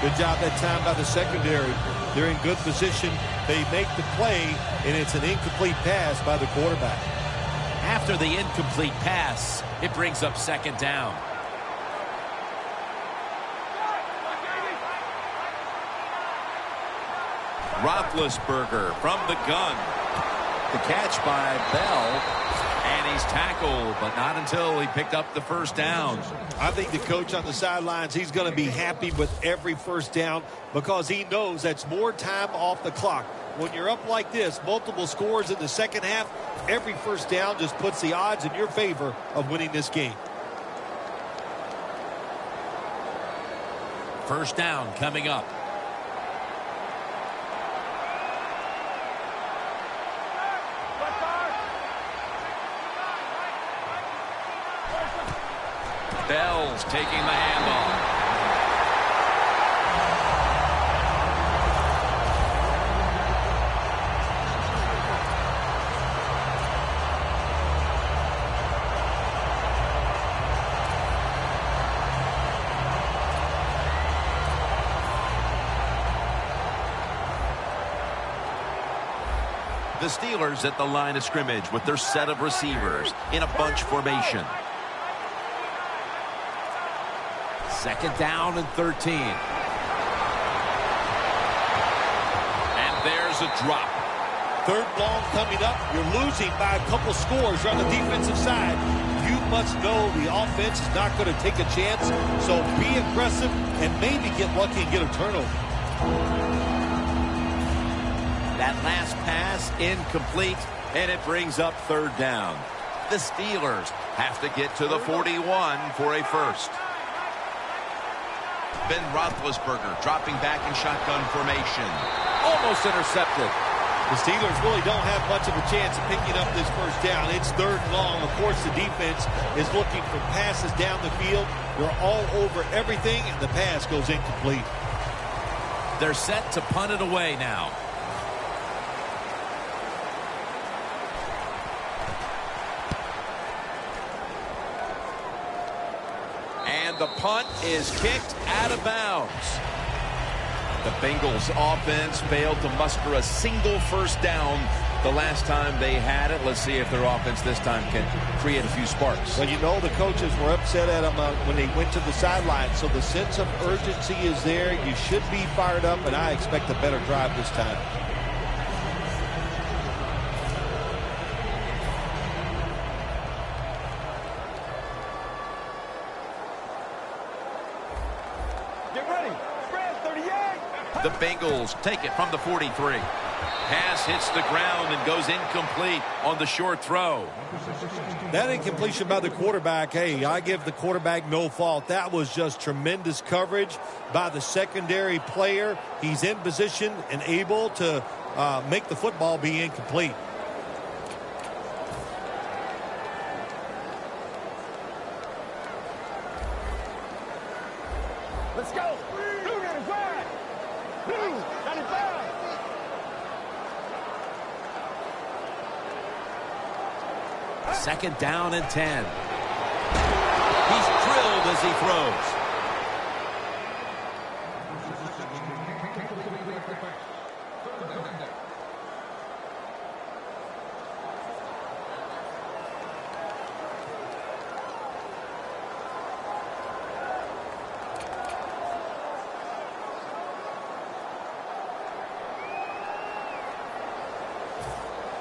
Good job that time by the secondary. They're in good position. They make the play, and it's an incomplete pass by the quarterback. After the incomplete pass, it brings up second down. Roethlisberger from the gun. The catch by Bell, and he's tackled, but not until he picked up the first down. I think the coach on the sidelines, he's going to be happy with every first down because he knows that's more time off the clock. When you're up like this, multiple scores in the second half, every first down just puts the odds in your favor of winning this game. First down coming up. Bell's taking the handoff. The Steelers at the line of scrimmage with their set of receivers in a bunch formation. Second down and 13. And there's a drop. Third long coming up. You're losing by a couple scores. You're on the defensive side. You must know the offense is not going to take a chance. So be aggressive and maybe get lucky and get a turnover. That last pass incomplete, and it brings up third down. The Steelers have to get to the 41 for a first. Ben Roethlisberger dropping back in shotgun formation. Almost intercepted. The Steelers really don't have much of a chance of picking up this first down. It's third and long. Of course, the defense is looking for passes down the field. They're all over everything, and the pass goes incomplete. They're set to punt it away now. And the punt is kicked out of bounds. The Bengals offense failed to muster a single first down the last time they had it. Let's see if their offense this time can create a few sparks. Well, you know the coaches were upset at them when they went to the sideline, so the sense of urgency is there. You should be fired up, and I expect a better drive this time. Get ready. Spread 38. The Bengals take it from the 43. Pass hits the ground and goes incomplete on the short throw. That incompletion by the quarterback, hey, I give the quarterback no fault. That was just tremendous coverage by the secondary player. He's in position and able to make the football be incomplete. Let's go. Blue, that is wide. Blue, that is wide. Second down and 10. He's drilled as he throws.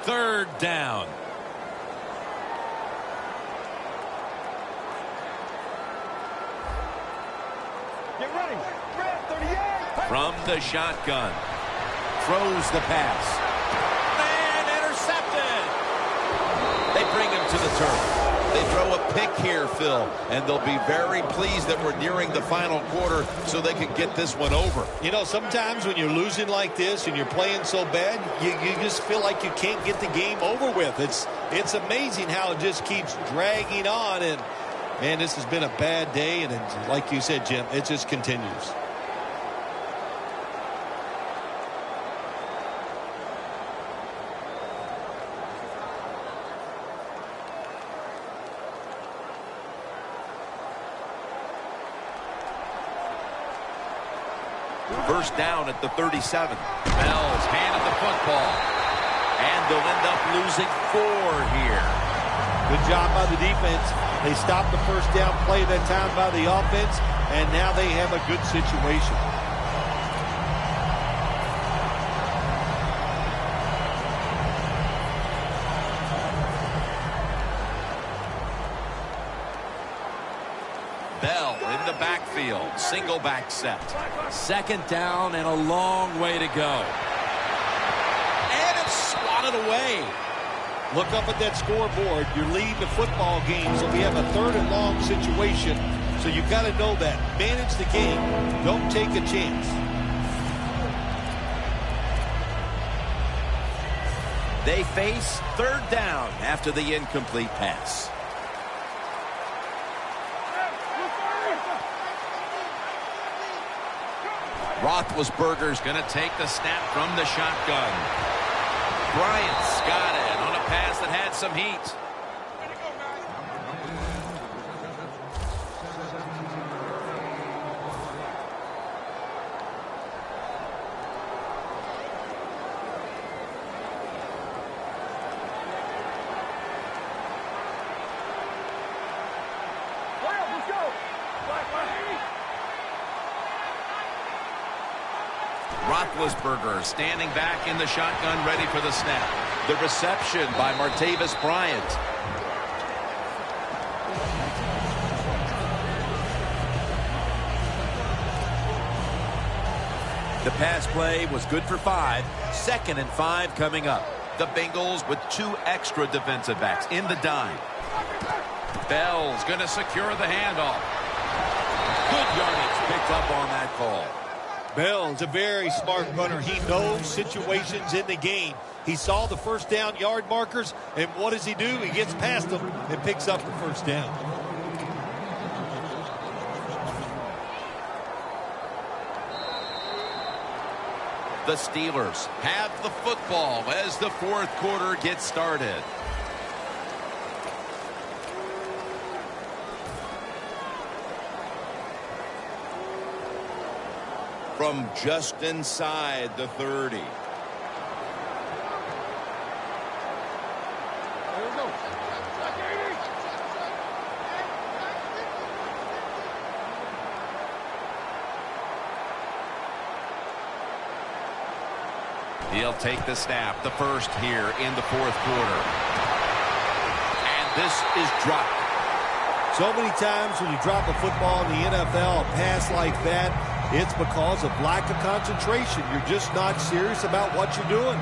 Third down. Get ready. Spread 38. From the shotgun. Throws the pass. And intercepted. They bring him to the turf. They throw a pick here, Phil, and they'll be very pleased that we're nearing the final quarter so they can get this one over. You know, sometimes when you're losing like this and you're playing so bad, you just feel like you can't get the game over with. It's amazing how it just keeps dragging on, and man, this has been a bad day, and like you said, Jim, it just continues. First down at the 37. Bell's handed the football. And they'll end up losing 4 here. Good job by the defense. They stopped the first down play that time by the offense, and now they have a good situation. Bell in the backfield. Single back set. Second down and a long way to go. And it's swatted away. Look up at that scoreboard. You're leading the football game, so we have a third and long situation. So you've got to know that. Manage the game. Don't take a chance. They face third down after the incomplete pass. Roethlisberger's going to take the snap from the shotgun. Bryant's got it on a pass that had some heat. Let's go. Roethlisberger standing back in the shotgun, ready for the snap. The reception by Martavis Bryant. The pass play was good for 5. 2nd and 5 coming up. The Bengals with 2 extra defensive backs in the dime. Bell's going to secure the handoff. Good yardage picked up on that call. Bell's a very smart runner. He knows situations in the game. He saw the first down yard markers, and what does he do? He gets past them and picks up the first down. The Steelers have the football as the 4th quarter gets started. From just inside the 30. He'll take the snap, the first here in the 4th quarter. And this is dropped. So many times when you drop a football in the NFL, a pass like that, it's because of lack of concentration. You're just not serious about what you're doing.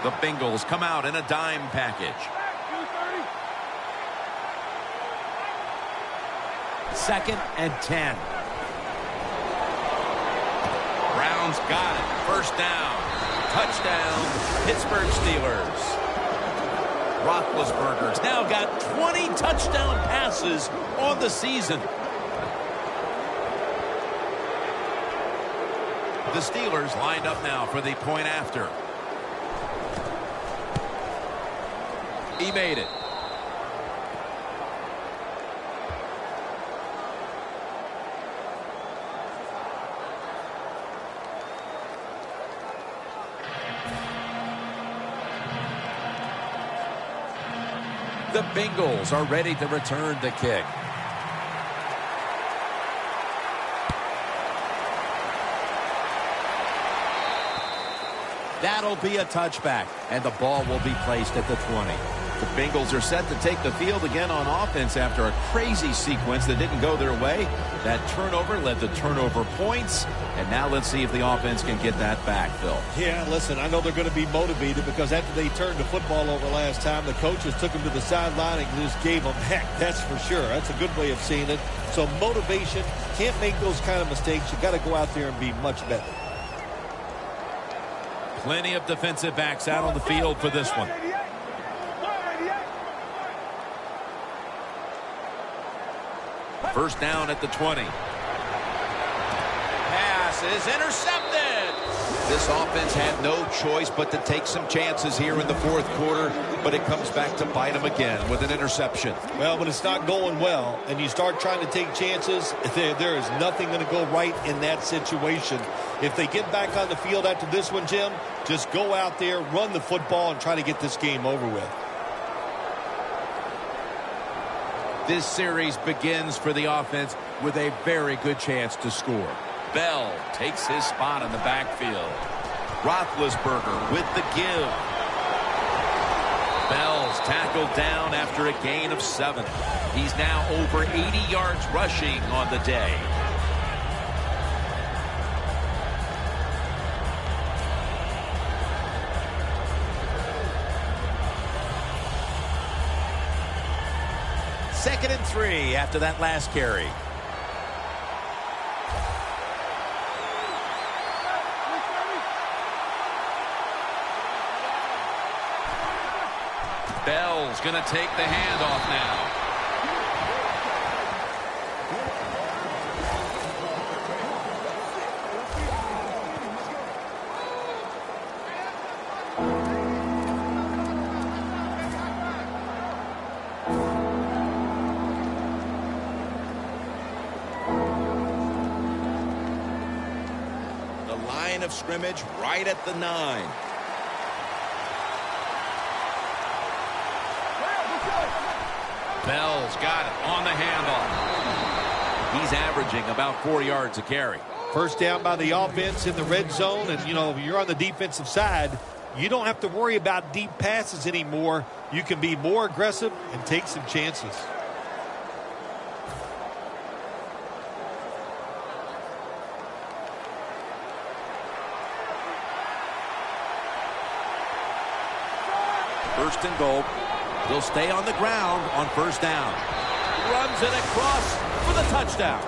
The Bengals come out in a dime package. 2nd and 10. Brown's got it. First down. Touchdown, Pittsburgh Steelers. Roethlisberger's now got 20 touchdown passes on the season. The Steelers lined up now for the point after. He made it. The Bengals are ready to return the kick. That'll be a touchback, and the ball will be placed at the 20. The Bengals are set to take the field again on offense after a crazy sequence that didn't go their way. That turnover led to turnover points, and now let's see if the offense can get that back, Phil. Yeah, listen, I know they're going to be motivated because after they turned the football over last time, the coaches took them to the sideline and just gave them heck, that's for sure. That's a good way of seeing it. So motivation, can't make those kind of mistakes. You got to go out there and be much better. Plenty of defensive backs out on the field for this one. First down at the 20. Pass is intercepted. This offense had no choice but to take some chances here in the 4th quarter, but it comes back to bite them again with an interception. Well, when it's not going well and you start trying to take chances, there is nothing going to go right in that situation. If they get back on the field after this one, Jim, just go out there, run the football, and try to get this game over with. This series begins for the offense with a very good chance to score. Bell takes his spot in the backfield. Roethlisberger with the give. Bell's tackled down after a gain of 7. He's now over 80 yards rushing on the day. Second and 3 after that last carry. Bell's going to take the handoff now. The line of scrimmage right at the 9. Bell's got it on the handoff. He's averaging about 4 yards a carry. First down by the offense in the red zone, and, you know, you're on the defensive side. You don't have to worry about deep passes anymore. You can be more aggressive and take some chances. First and goal. They'll stay on the ground on first down. Runs it across for the touchdown.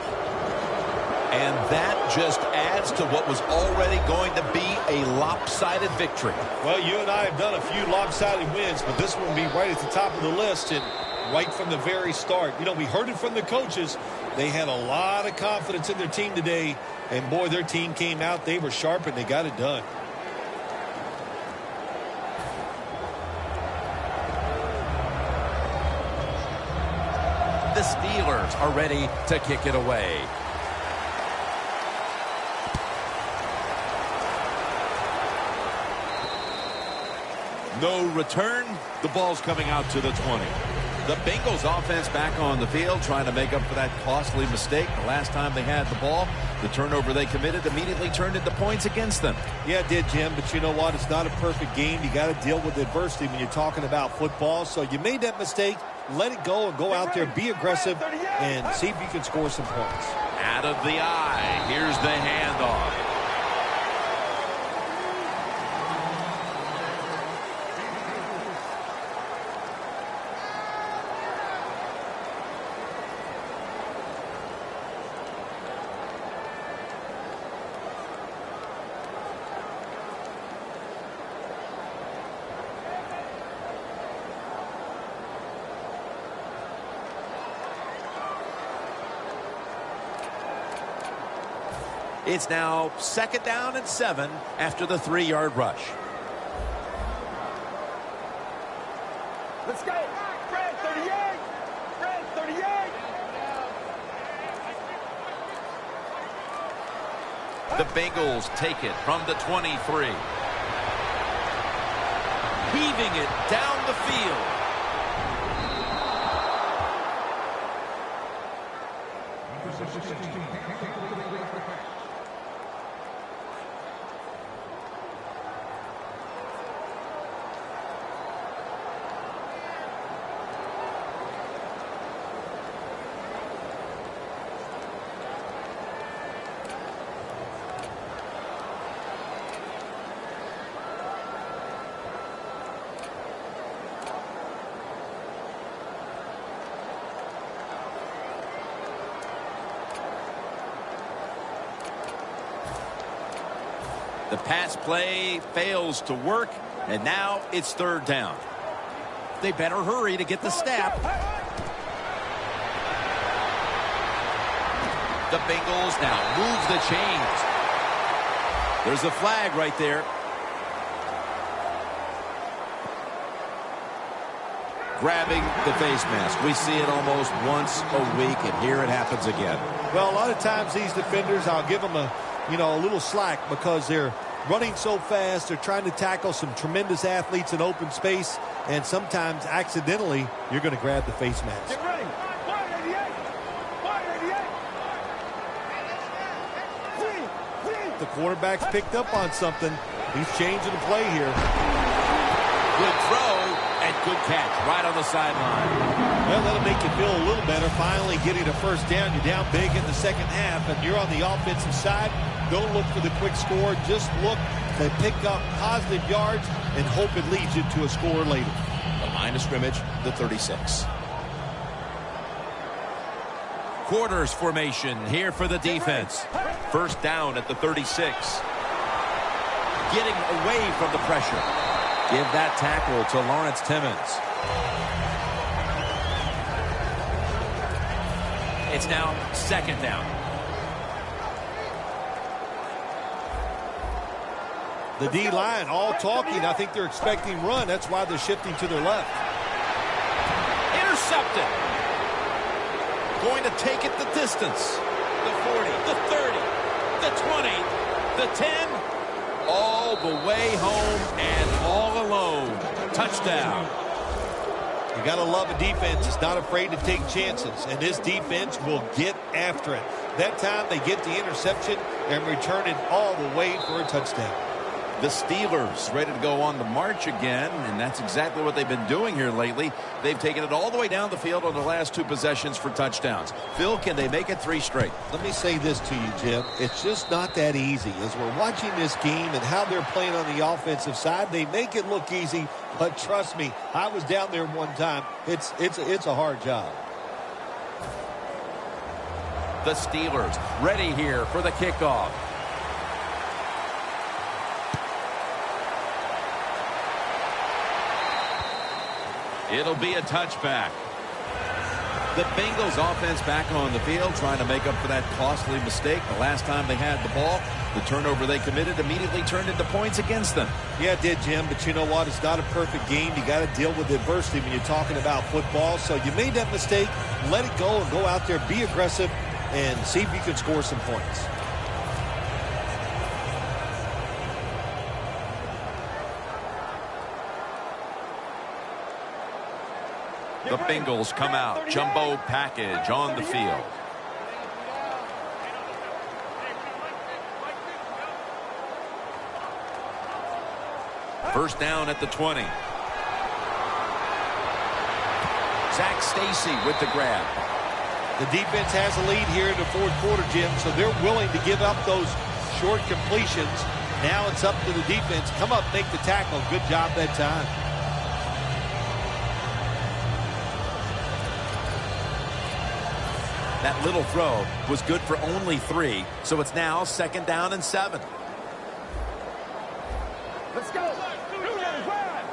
And that just adds to what was already going to be a lopsided victory. Well, you and I have done a few lopsided wins, but this one will be right at the top of the list and right from the very start. You know, we heard it from the coaches. They had a lot of confidence in their team today, and boy, their team came out. They were sharp, and they got it done. The Steelers are ready to kick it away. No return. The ball's coming out to the 20. The Bengals offense back on the field trying to make up for that costly mistake. The last time they had the ball, the turnover they committed immediately turned into points against them. Yeah, it did, Jim, but you know what? It's not a perfect game. You got to deal with adversity when you're talking about football. So you made that mistake. Let it go and go out there, be aggressive, and see if you can score some points. Out of the eye. Here's the handoff. It's now 2nd down and 7 after the 3-yard rush. Let's go. Fred, 38. Fred, 38. The Bengals take it from the 23. Heaving it down the field. The pass play fails to work, and now it's 3rd down. They better hurry to get the snap. The Bengals now move the chains. There's a flag right there. Grabbing the face mask. We see it almost once a week, and here it happens again. Well, a lot of times these defenders, I'll give them a little slack because they're running so fast. They're trying to tackle some tremendous athletes in open space, and sometimes accidentally you're going to grab the face mask. Get ready. 188. The quarterback's picked up on something. He's changing the play here. Good throw and good catch right on the sideline. Well, that'll make you feel a little better. Finally getting a first down. You're down big in the second half, and you're on the offensive side. Don't look for the quick score. Just look to pick up positive yards and hope it leads you to a score later. The line of scrimmage, the 36. Quarters formation here for the defense. First down at the 36. Getting away from the pressure. Give that tackle to Lawrence Timmons. It's now 2nd down. The D-line all talking. I think they're expecting run. That's why they're shifting to their left. Intercepted. Going to take it the distance. The 40, the 30, the 20, the 10. All the way home and all alone. Touchdown. You got to love a defense that's not afraid to take chances, and this defense will get after it. That time they get the interception and return it all the way for a touchdown. The Steelers ready to go on the march again, and that's exactly what they've been doing here lately. They've taken it all the way down the field on their last 2 possessions for touchdowns. Phil, can they make it 3 straight? Let me say this to you, Jim. It's just not that easy. As we're watching this game and how they're playing on the offensive side, they make it look easy, but trust me, I was down there one time. It's a hard job. The Steelers ready here for the kickoff. It'll be a touchback. The Bengals offense back on the field trying to make up for that costly mistake. The last time they had the ball, the turnover they committed immediately turned into points against them. Yeah, it did, Jim, but you know what? It's not a perfect game. You got to deal with adversity when you're talking about football. So you made that mistake, let it go and go out there, be aggressive, and see if you can score some points. The Bengals come out, jumbo package on the field. First down at the 20. Zach Stacy with the grab. The defense has a lead here in the 4th quarter, Jim, so they're willing to give up those short completions. Now it's up to the defense. Come up, make the tackle. Good job that time. That little throw was good for only 3, so it's now 2nd down and 7. Let's go. 295.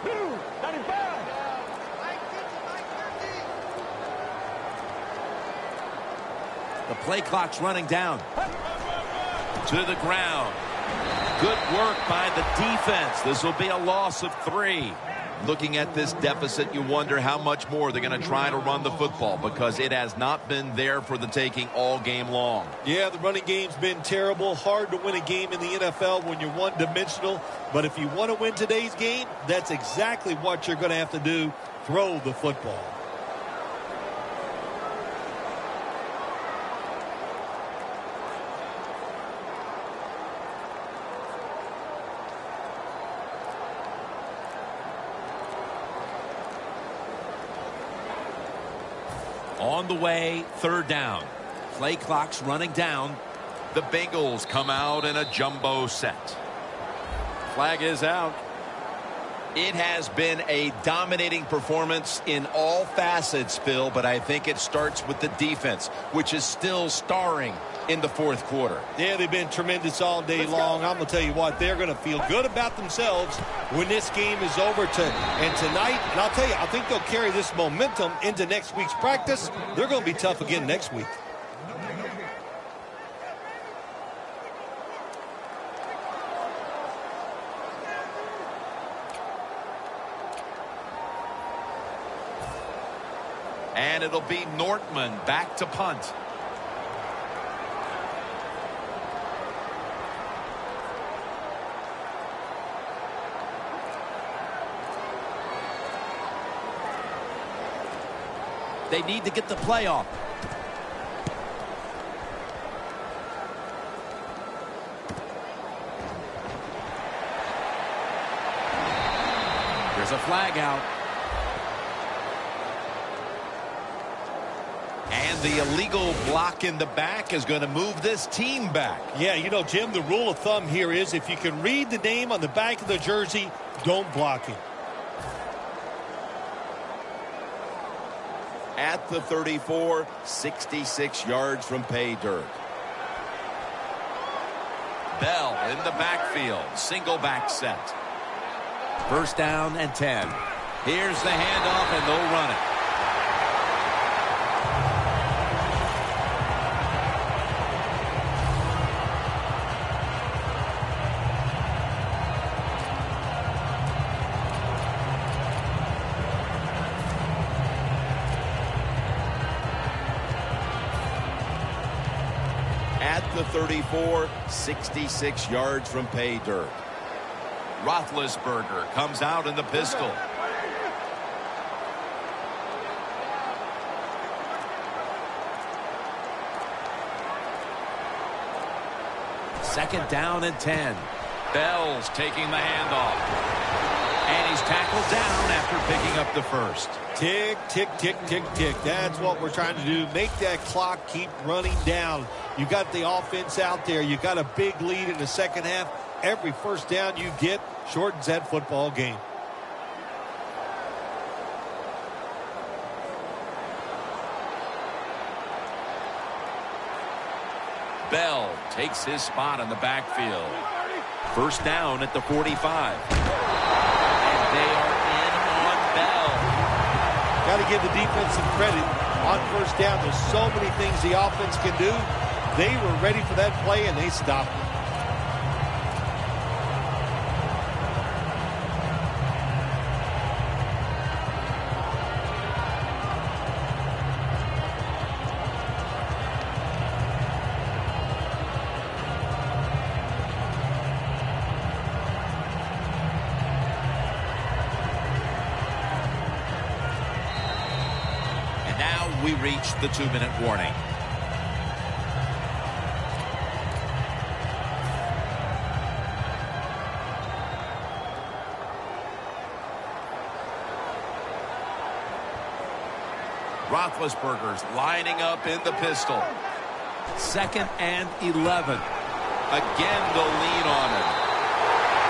295. The play clock's running down. To the ground. Good work by the defense. This will be a loss of 3. Looking at this deficit, you wonder how much more they're going to try to run the football because it has not been there for the taking all game long. Yeah, the running game's been terrible. Hard to win a game in the NFL when you're one-dimensional. But if you want to win today's game, that's exactly what you're going to have to do. Throw the football. On the way, 3rd down. Play clock's running down. The Bengals come out in a jumbo set. Flag is out. It has been a dominating performance in all facets, Phil, but I think it starts with the defense, which is still starring in the 4th quarter. Yeah, they've been tremendous all day long. I'm going to tell you what, they're going to feel good about themselves when this game is over and tonight. And I'll tell you, I think they'll carry this momentum into next week's practice. They're going to be tough again next week. And it'll be Nortman back to punt. They need to get the play off. There's a flag out. And the illegal block in the back is going to move this team back. Yeah, you know, Jim, the rule of thumb here is if you can read the name on the back of the jersey, don't block him. At the 34, 66 yards from pay dirt. Bell in the backfield, single back set. First down and 10. Here's the handoff, and they'll run it. At the 34, 66 yards from pay dirt. Roethlisberger comes out in the pistol. Second down and 10. Bell's taking the handoff. And he's tackled down after picking up the first. Tick, tick, tick, tick, tick. That's what we're trying to do. Make that clock keep running down. You got the offense out there. You got a big lead in the second half. Every first down you get shortens that football game. Bell takes his spot in the backfield. First down at the 45. And they are in on Bell. Got to give the defense some credit on first down. There's so many things the offense can do. They were ready for that play, and they stopped it. We reach the 2-minute warning. Roethlisberger's lining up in the pistol. 2nd and 11. Again, they'll lean on him.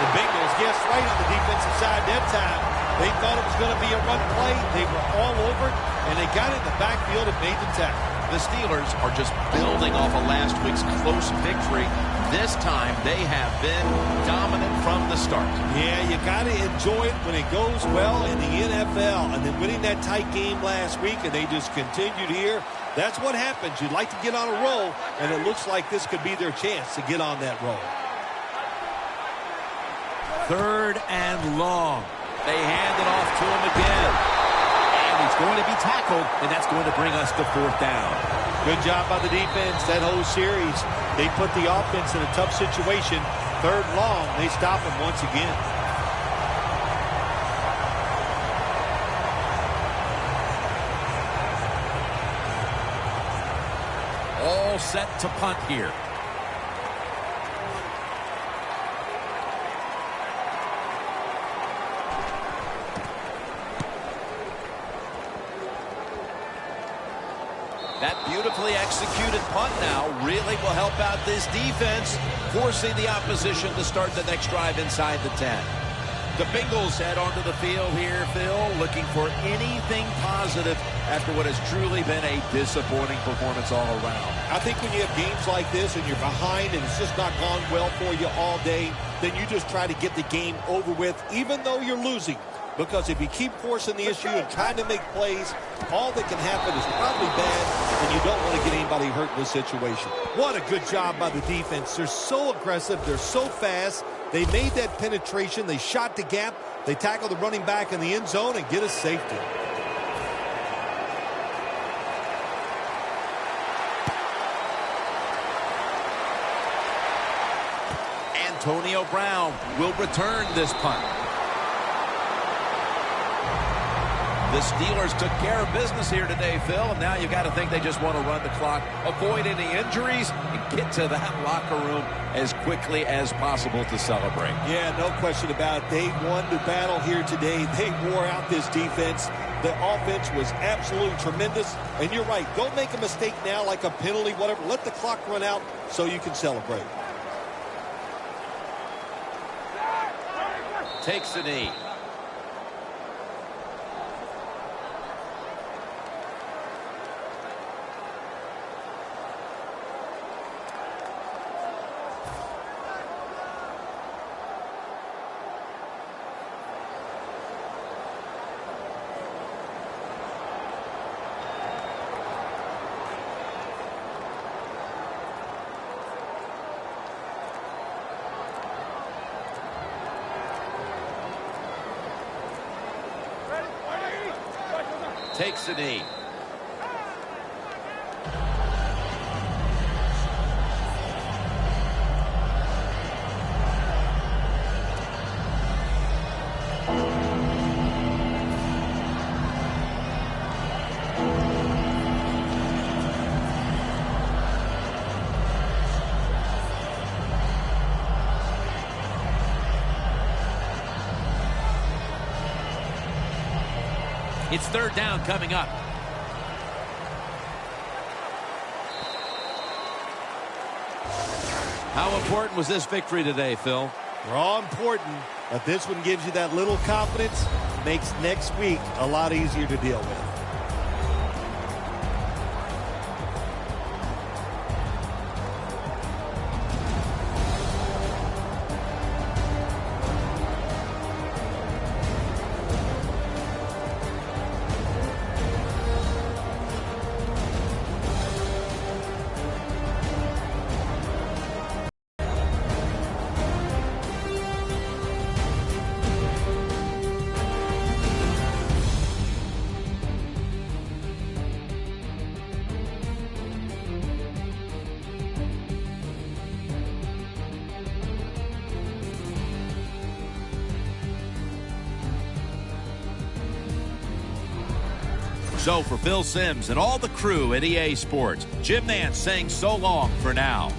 The Bengals guessed right on the defensive side that time. They thought it was going to be a run play. They were all over it, and they got it in the backfield and made the tackle. The Steelers are just building off of last week's close victory. This time, they have been dominant from the start. Yeah, you got to enjoy it when it goes well in the NFL. And then winning that tight game last week, and they just continued here. That's what happens. You'd like to get on a roll, and it looks like this could be their chance to get on that roll. 3rd and long. They hand it off to him again. And he's going to be tackled, and that's going to bring us to 4th down. Good job by the defense that whole series. They put the offense in a tough situation. 3rd long, they stop him once again. All set to punt here. That beautifully executed punt now really will help out this defense, forcing the opposition to start the next drive inside the 10. The Bengals head onto the field here, Phil, looking for anything positive after what has truly been a disappointing performance all around. I think when you have games like this and you're behind and it's just not gone well for you all day, then you just try to get the game over with, even though you're losing. Because if you keep forcing the issue and trying to make plays, all that can happen is probably bad, and you don't want to get anybody hurt in this situation. What a good job by the defense. They're so aggressive. They're so fast. They made that penetration. They shot the gap. They tackled the running back in the end zone and get a safety. Antonio Brown will return this punt. The Steelers took care of business here today, Phil, and now you've got to think they just want to run the clock, avoid any injuries, and get to that locker room as quickly as possible to celebrate. Yeah, no question about it. They won the battle here today. They wore out this defense. The offense was absolutely tremendous. And you're right, don't make a mistake now like a penalty, whatever. Let the clock run out so you can celebrate. Takes a knee. Takes a knee. It's third down coming up. How important was this victory today, Phil? They're all important, but this one gives you that little confidence, makes next week a lot easier to deal with. So for Phil Simms and all the crew at EA Sports, Jim Nance saying so long for now.